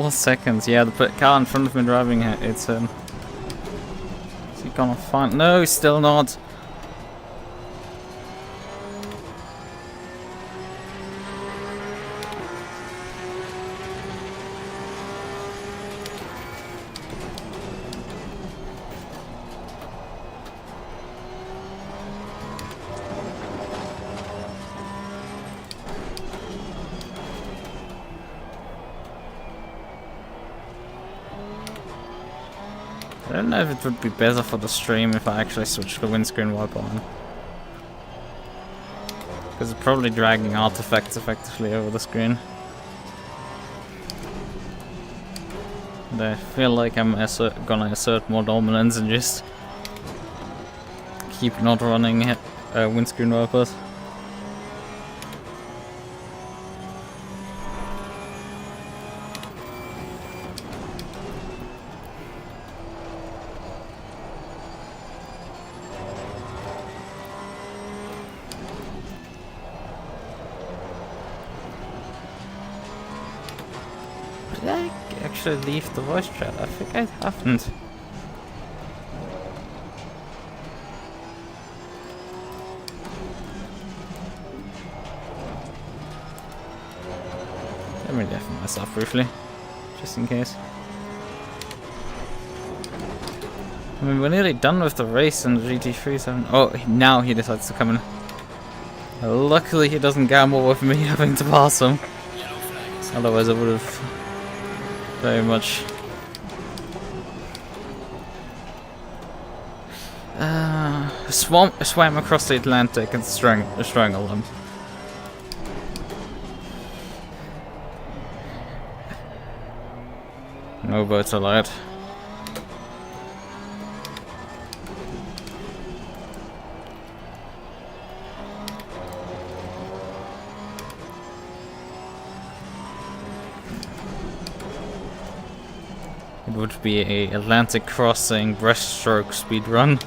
A: Seconds, yeah, the car in front of me driving it, it's is he gonna find? No, still not. I don't know if it would be better for the stream if I actually switched the windscreen wiper on. Because it's probably dragging artifacts effectively over the screen. And I feel like I'm gonna assert more dominance and just keep not running windscreen wipers. Did I actually leave the voice chat? I think I haven't. Let me deafen myself briefly, just in case. I mean, we're nearly done with the race in the GT37. Oh, now he decides to come in. Luckily he doesn't gamble with me having to pass him. Otherwise I would have very much swam across the Atlantic and strangled him. No boats allowed. It would be a Atlantic crossing breaststroke speed run.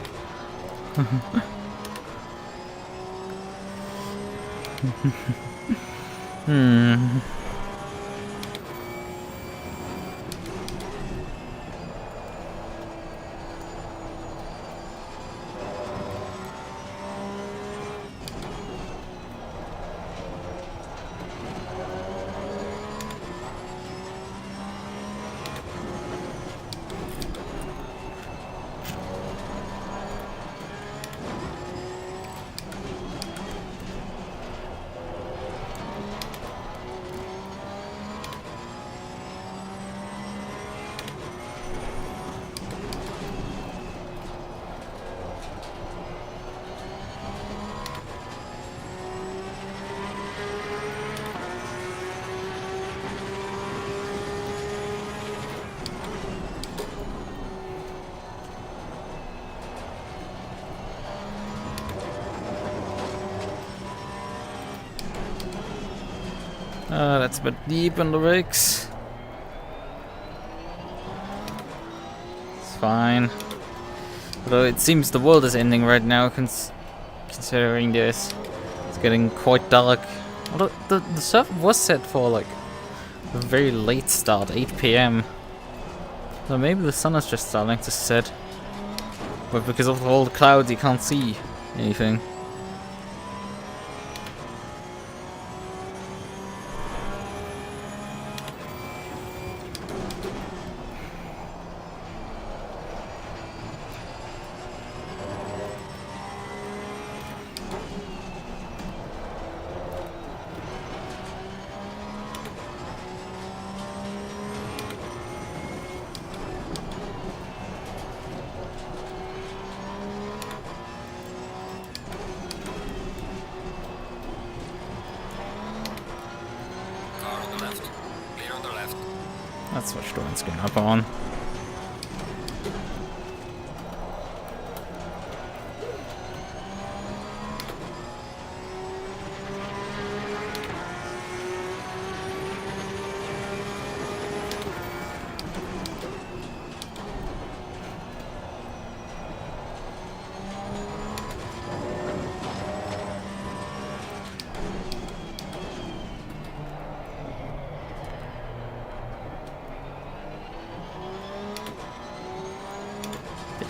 A: That's a bit deep in the brakes. It's fine. Although it seems the world is ending right now, considering this. It's getting quite dark. Although the server was set for like a very late start, 8 PM. So maybe the sun is just starting to set. But because of all the clouds, you can't see anything.
B: Car on the left. Clear on the left.
A: That's what Stone's going up on.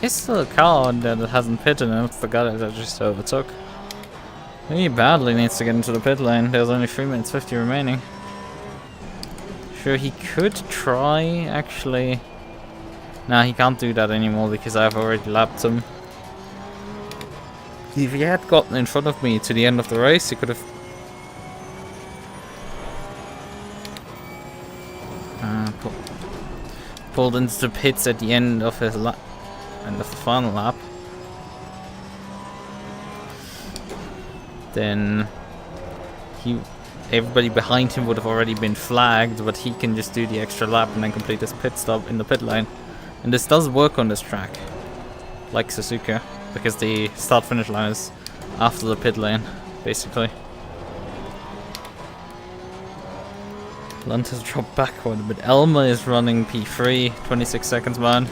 A: There's still a car that hasn't pitted, and it's the guy that I just overtook. He badly needs to get into the pit lane. There's only 3 minutes 50 remaining. Sure, he could try, actually. Nah, he can't do that anymore because I've already lapped him. If he had gotten in front of me to the end of the race, he could have... pulled into the pits at the end of his lap. End of the final lap. Then everybody behind him would have already been flagged, but he can just do the extra lap and then complete his pit stop in the pit lane. And this does work on this track, like Suzuka, because the start finish line is after the pit lane, basically. Lunt has dropped backward, but Elma is running P3, 26 seconds behind.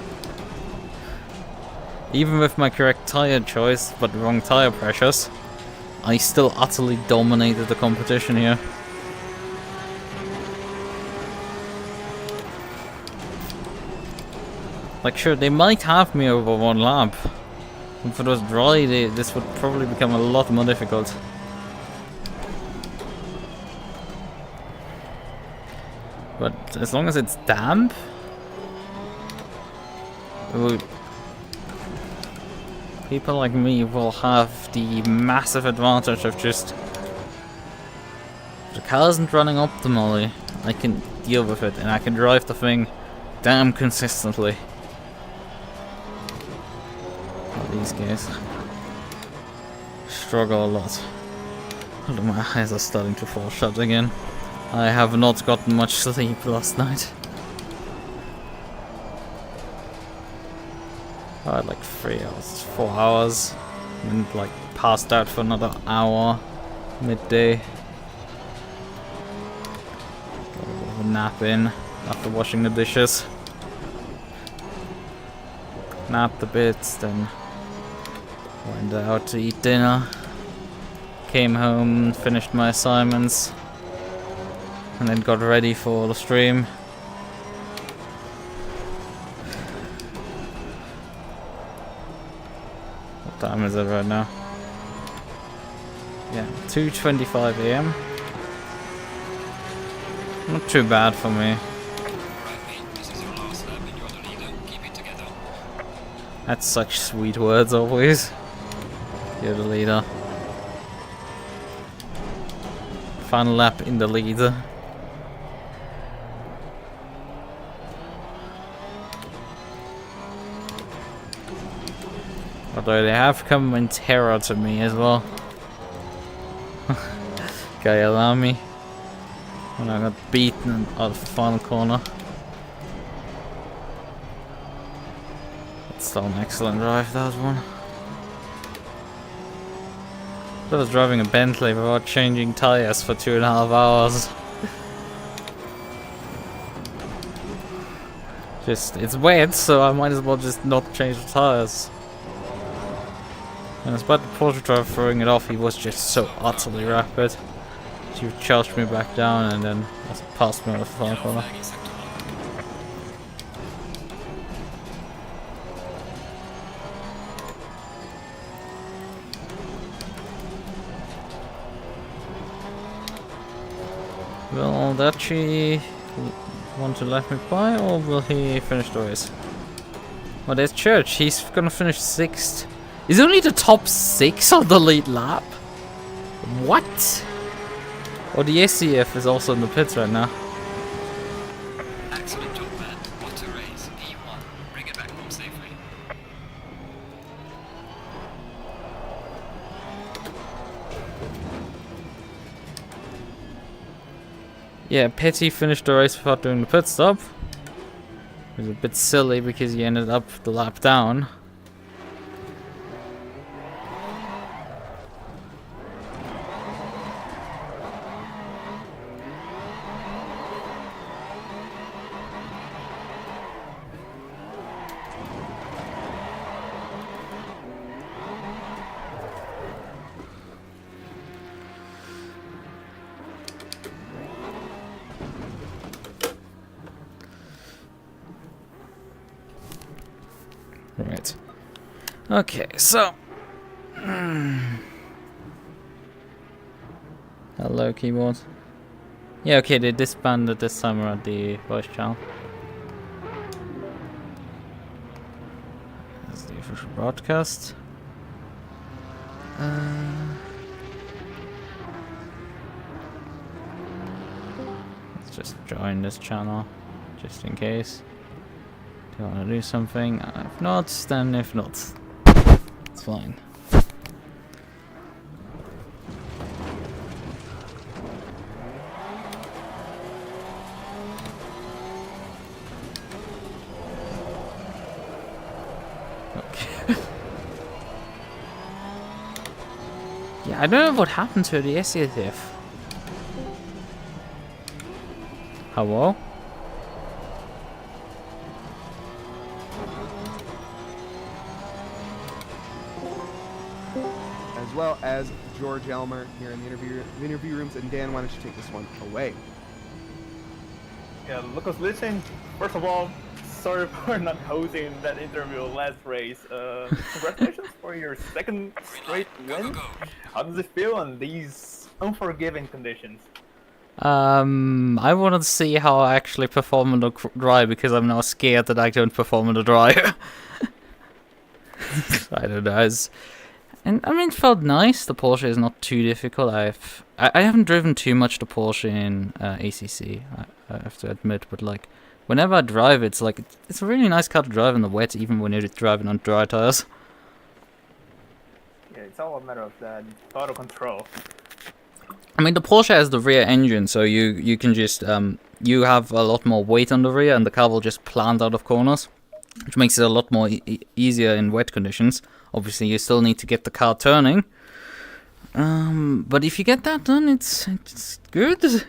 A: Even with my correct tyre choice, but wrong tyre pressures, I still utterly dominated the competition here. Like, sure, they might have me over 1 lap. If it was dry, this would probably become a lot more difficult. But as long as it's damp, people like me will have the massive advantage of just... If the car isn't running optimally, I can deal with it and I can drive the thing damn consistently. But these guys struggle a lot. Although my eyes are starting to fall shut again. I have not gotten much sleep last night. I had like 3 hours, 4 hours, and like passed out for another hour, midday. Got a bit of a nap in after washing the dishes. Napped a bit, then went out to eat dinner. Came home, finished my assignments, and then got ready for the stream. What time is it right now? Yeah, 2:25 AM. Not too bad for me.
B: Right, mate. This is your last lap and you're the leader. Keep it together.
A: That's such sweet words always. You're the leader. Final lap in the lead. Although they have come in terror to me as well. Guy allow me. When I got beaten out of the final corner. That's still an excellent drive, that one. I was driving a Bentley without changing tires for 2.5 hours. Just, it's wet, so I might as well just not change the tires. And despite the Porsche driver throwing it off, he was just so utterly rapid. He charged me back down and then passed me on the far corner.
B: Flag in sector 1.
A: Will Dachi want to let me by, or will he finish the race? Oh, there's Church. He's gonna finish 6th. Is only the top 6 on the lead lap? What? Oh, the SCF is also in the pits right now.
B: Excellent job, man. What a race. P1. Bring it back home safely.
A: Yeah, Petty finished the race without doing the pit stop. It was a bit silly because he ended up the lap down. Right. Okay, so. Hello, keyboard. Yeah, okay, they disbanded this time around the voice channel. That's the official broadcast. Let's just join this channel, just in case. Do you want to do something? If not, then if not. It's fine. Okay. Yeah, I don't know what happened to the SCF. Hello?
E: As well as George Elmer here in the interview rooms. And Dan, why don't you take this one away?
F: Yeah, Lukas, listen. First of all, sorry for not hosting that interview last race. Congratulations for your second straight win. How does it feel on these unforgiving conditions?
A: I want to see how I actually perform on the dry because I'm now scared that I don't perform on the dry. I don't know. And I mean, it felt nice. The Porsche is not too difficult. I haven't driven too much the Porsche in ACC. I have to admit, but like whenever I drive, it's like it's a really nice car to drive in the wet, even when you're driving on dry tires.
F: Yeah, it's all a matter of that auto control.
A: I mean, the Porsche has the rear engine, so you can just you have a lot more weight on the rear, and the car will just plant out of corners, which makes it a lot more easier in wet conditions. Obviously, you still need to get the car turning, but if you get that done, it's good.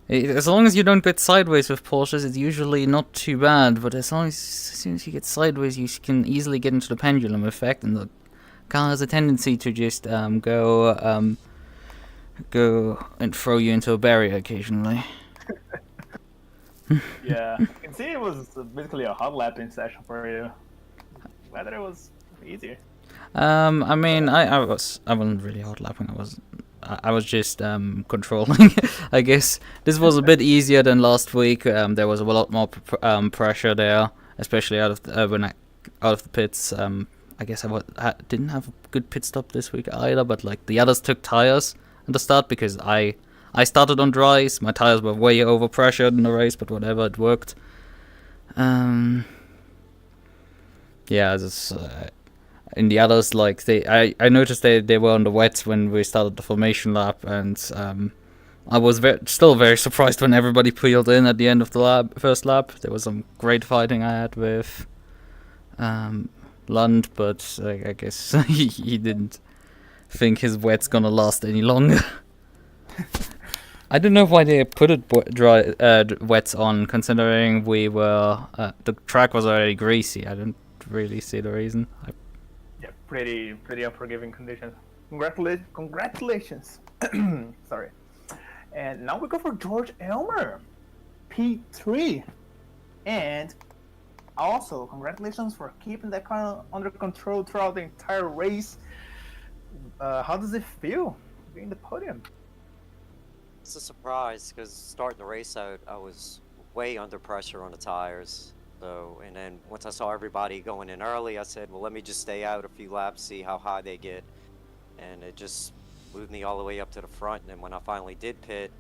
A: As long as you don't get sideways with Porsches, it's usually not too bad. But as soon as you get sideways, you can easily get into the pendulum effect, and the car has a tendency to just go and throw you into a barrier occasionally.
F: Yeah, I can see it was basically a hot lapping session for you. Glad that it was easier.
A: I mean, I wasn't really hot lapping. I was just controlling. I guess this was a bit easier than last week. There was a lot more pressure there, especially out of the pits. I guess I didn't have a good pit stop this week either, but like the others took tires at the start because I started on dries. My tires were way over pressured in the race, but whatever, it worked. Yeah, in the others, like I noticed they were on the wets when we started the formation lap, and I was still very surprised when everybody peeled in at the end of the first lap. There was some great fighting I had with Lund, but I guess he didn't think his wet's gonna last any longer. I don't know why they put it wets on, considering we were the track was already greasy. I don't really see the reason.
F: Yeah, pretty unforgiving conditions. Congratulations. Sorry. And now we go for George Elmer, P3, and also congratulations for keeping that car under control throughout the entire race. How does it feel being the podium?
C: It's a surprise because starting the race out, I was way under pressure on the tires. So, and then once I saw everybody going in early, I said, well, let me just stay out a few laps, see how high they get. And it just moved me all the way up to the front. And then when I finally did pit,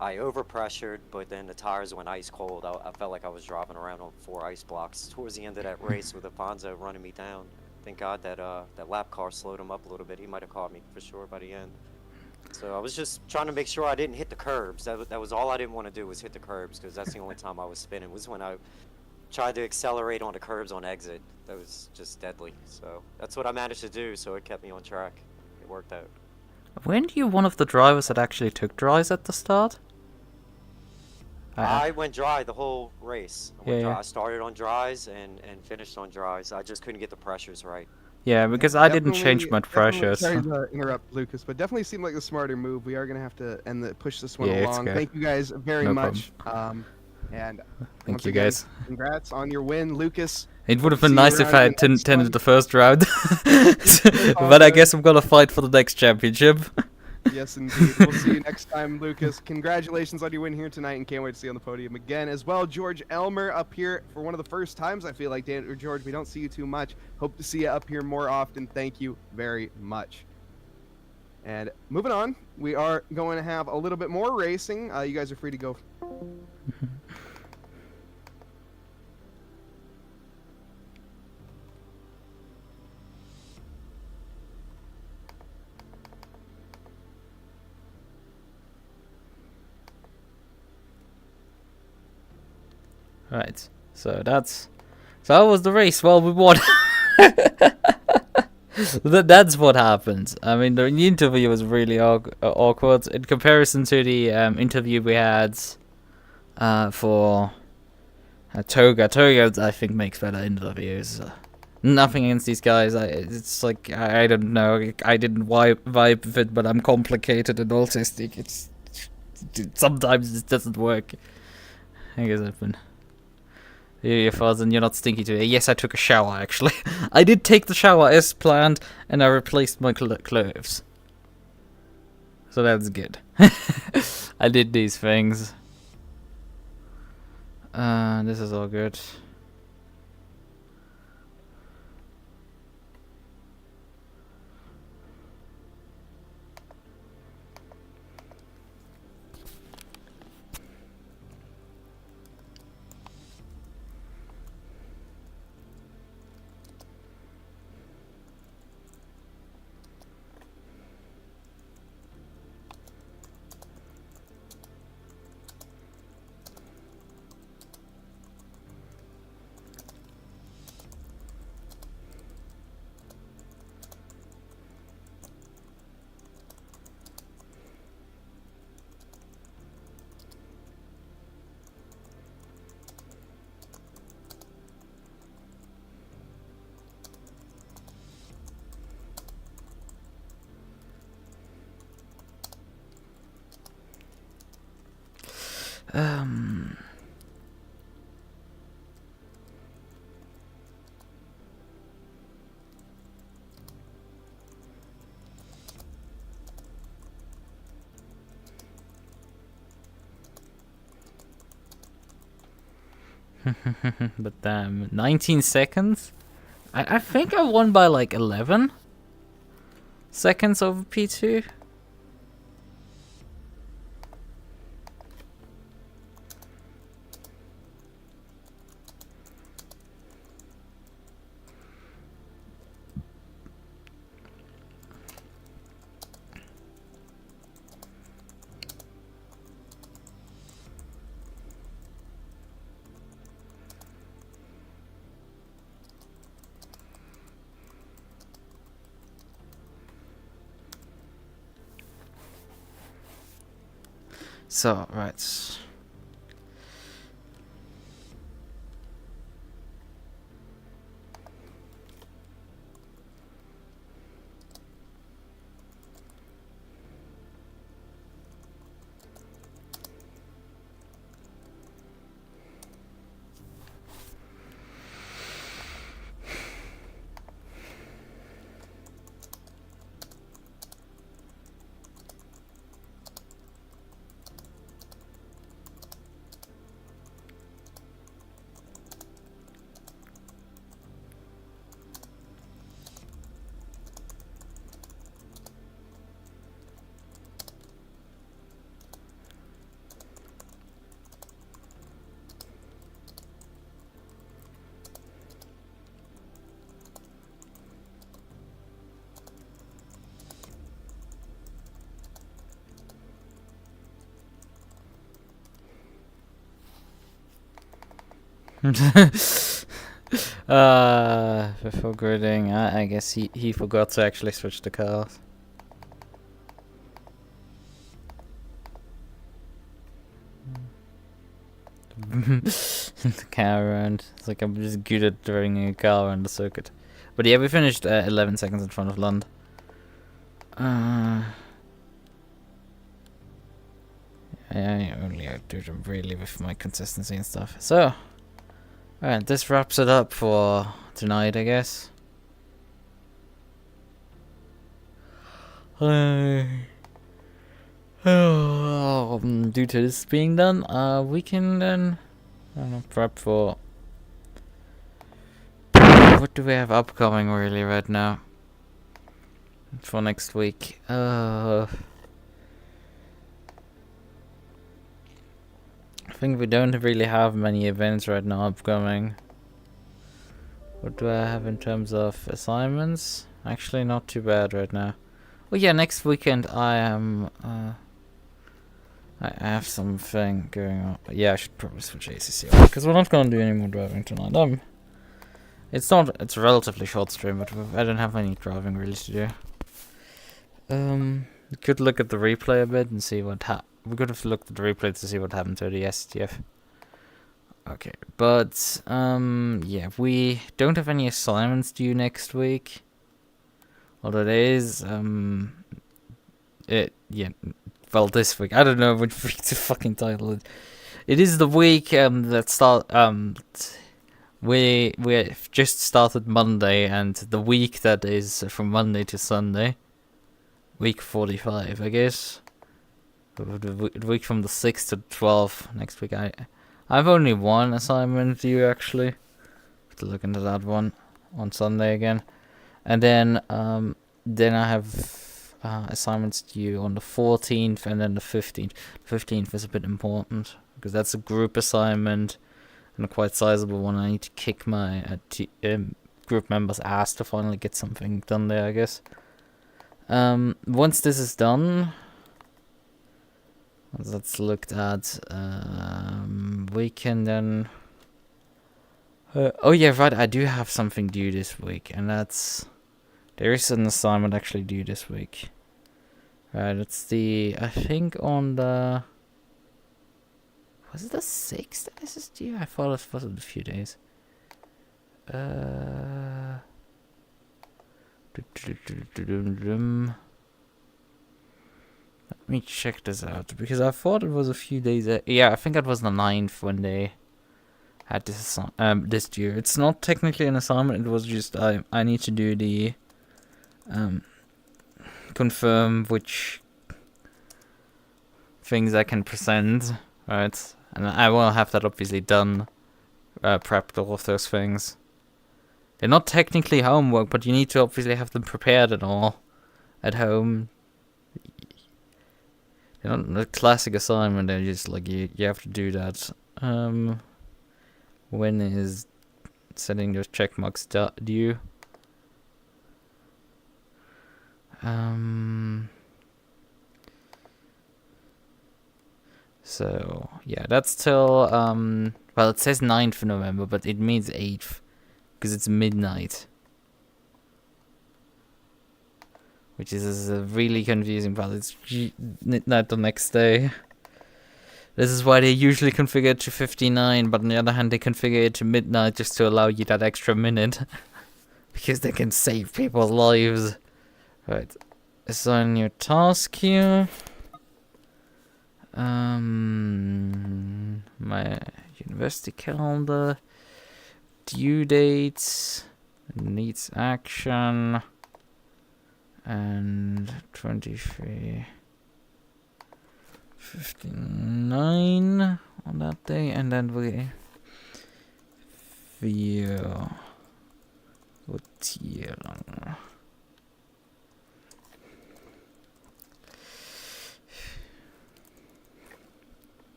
C: I overpressured, but then the tires went ice cold. I felt like I was driving around on 4 ice blocks towards the end of that race with Alfonso running me down. Thank God that that lap car slowed him up a little bit. He might have caught me for sure by the end. So I was just trying to make sure I didn't hit the curbs. That was all I didn't want to do, was hit the curbs, because that's the only time I was spinning, was when I tried to accelerate on the curbs on exit. That was just deadly. So that's what I managed to do, so it kept me on track. It worked out.
A: Weren't you one of the drivers that actually took dries at the start?
C: I went dry the whole race.
A: Yeah.
C: I started on dries and finished on dries. I just couldn't get the pressures right.
A: Yeah, because I didn't change my pressures.
E: Sorry to interrupt, Lucas, but definitely seemed like the smarter move. We are going to have to push this one
A: Yeah, it's
E: along.
A: good.
E: Thank you guys very
A: No
E: much. And
A: Thank
E: once
A: you,
E: again,
A: guys.
E: Congrats on your win, Lucas.
A: It would have been
E: See you
A: nice if
E: around
A: I
E: the
A: had
E: next
A: tended
E: one.
A: the first round. But I guess I'm gonna fight for the next championship.
E: Yes, indeed. We'll see you next time, Lucas. Congratulations on your win here tonight, and can't wait to see you on the podium again as well. George Elmer up here for one of the first times, I feel like, Dan or George, we don't see you too much. Hope to see you up here more often. Thank you very much. And moving on, we are going to have a little bit more racing. You guys are free to go.
A: Right, so that was the race. Well, we won. That's what happened. I mean, the interview was really awkward in comparison to the interview we had for Toga. Toga, I think, makes better interviews. Nothing against these guys. It's like, I don't know. I didn't vibe with it, but I'm complicated and autistic. Sometimes it doesn't work. I guess I've been. Your father, and you're not stinky today. Yes, I took a shower, actually. I did take the shower as planned, and I replaced my clothes. So that's good. I did these things. This is all good. But damn, 19 seconds? I think I won by like 11 seconds over P2. So, right. Before gridding, I guess he forgot to actually switch the cars. The car around. It's like I'm just good at driving a car around the circuit. But yeah, we finished 11 seconds in front of Lund. I only outdo them really with my consistency and stuff. So, alright, this wraps it up for tonight, I guess. Due to this being done, we can then, I don't know, prep for... What do we have upcoming really right now? For next week. I think we don't really have many events right now upcoming. What do I have in terms of assignments? Actually, not too bad right now. Well, yeah, next weekend I am. I have something going on. But yeah, I should probably switch ACC on because we're not gonna do any more driving tonight. It's not. It's a relatively short stream, but I don't have any driving really to do. We could look at the replay a bit and see what we could have looked at the replay to see what happened to the STF. Okay, but yeah, we don't have any assignments due next week. Although there is well, this week I don't know which week to fucking title it. It is the week that we just started Monday, and the week that is from Monday to Sunday. Week 45, I guess. The week from the 6th to 12th next week. I've only one assignment due actually. Have to look into that one on Sunday again, and then I have assignments due on the 14th and then the 15th. The 15th is a bit important because that's a group assignment and a quite sizable one. I need to kick my group members' ass to finally get something done there, I guess. Once this is done, let's look at, we can then, oh yeah, right, I do have something due this week, and that's, there is an assignment actually due this week. Right, it's I think on the, was it the 6th that this is due? I thought it was a few days. Let me check this out because I thought it was a few days. Yeah, I think it was the 9th when they had this this due. It's not technically an assignment. It was just I need to do the confirm which things I can present, right? And I will have that obviously done, prepped all of those things. They're not technically homework, but you need to obviously have them prepared and all at home. They're not a classic assignment, they're just like you have to do that. When is setting those check marks due? So yeah, that's till well, it says 9th of November, but it means 8th. Because it's midnight. Which is a really confusing part. It's midnight the next day. This is why they usually configure it to 59, but on the other hand they configure it to midnight just to allow you that extra minute. Because they can save people's lives. Right. Assign your task here. My university calendar. Due dates, needs action, and 23:59 on that day, and then we votieren.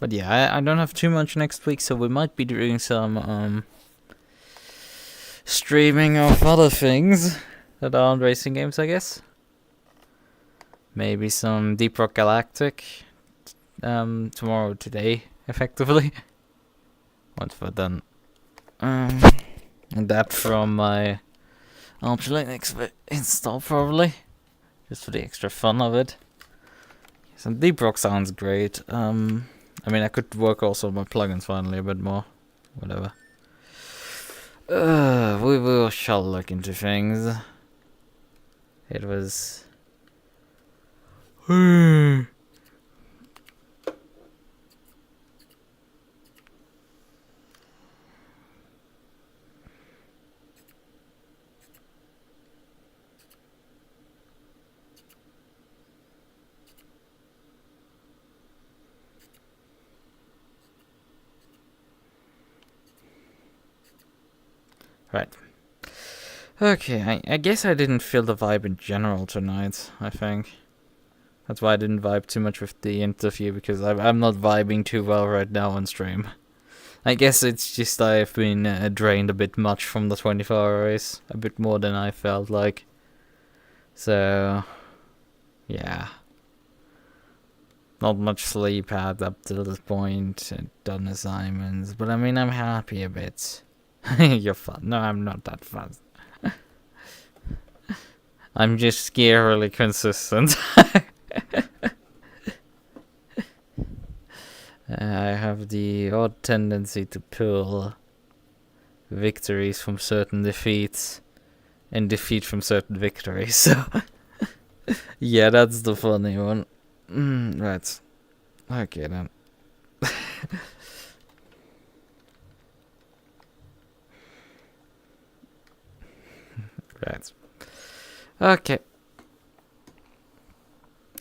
A: But yeah, I don't have too much next week, so we might be doing some streaming of other things that aren't racing games, I guess. maybe some Deep Rock Galactic tomorrow, today, effectively. Once we're done. And that from my Arch Linux install, probably. Just for the extra fun of it. Some Deep Rock sounds great. I mean, I could work also on my plugins finally a bit more. Whatever. We shall look into things. It was... Right. Okay, I guess I didn't feel the vibe in general tonight, I think. That's why I didn't vibe too much with the interview, because I'm not vibing too well right now on stream. I guess it's just I've been drained a bit much from the 24-hour race. A bit more than I felt like. So, yeah. Not much sleep had up to this point, and done assignments, but I mean, I'm happy a bit. You're fun. No, I'm not that fun. I'm just scarily consistent. I have the odd tendency to pull victories from certain defeats and defeat from certain victories, so yeah, that's the funny one. Right. Okay then. Right. Okay.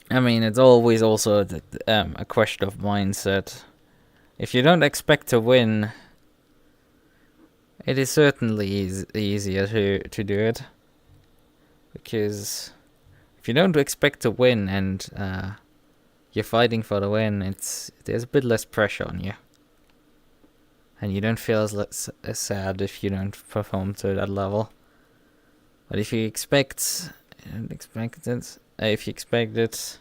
A: I mean, it's always also a question of mindset. If you don't expect to win, it is certainly easier to do it. Because if you don't expect to win and you're fighting for the win, there's a bit less pressure on you. And you don't feel as sad if you don't perform to that level. But if you expect it,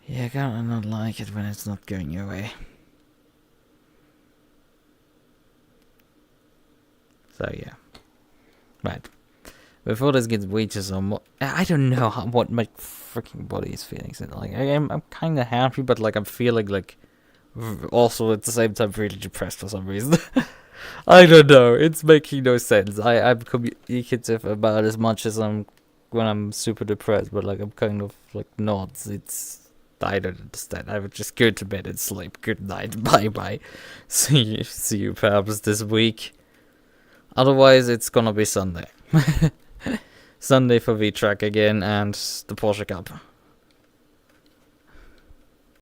A: you're gonna not like it when it's not going your way. So yeah, right. Before this gets way too more, I don't know what my freaking body is feeling. Like I'm kind of happy, but like I'm feeling like also at the same time really depressed for some reason. I don't know. It's making no sense. I'm communicative about as much as when I'm super depressed, but like I'm kind of like not. I don't understand. I would just go to bed and sleep. Good night. Bye bye. See you perhaps this week. Otherwise, it's gonna be Sunday. Sunday for V-Track again and the Porsche Cup.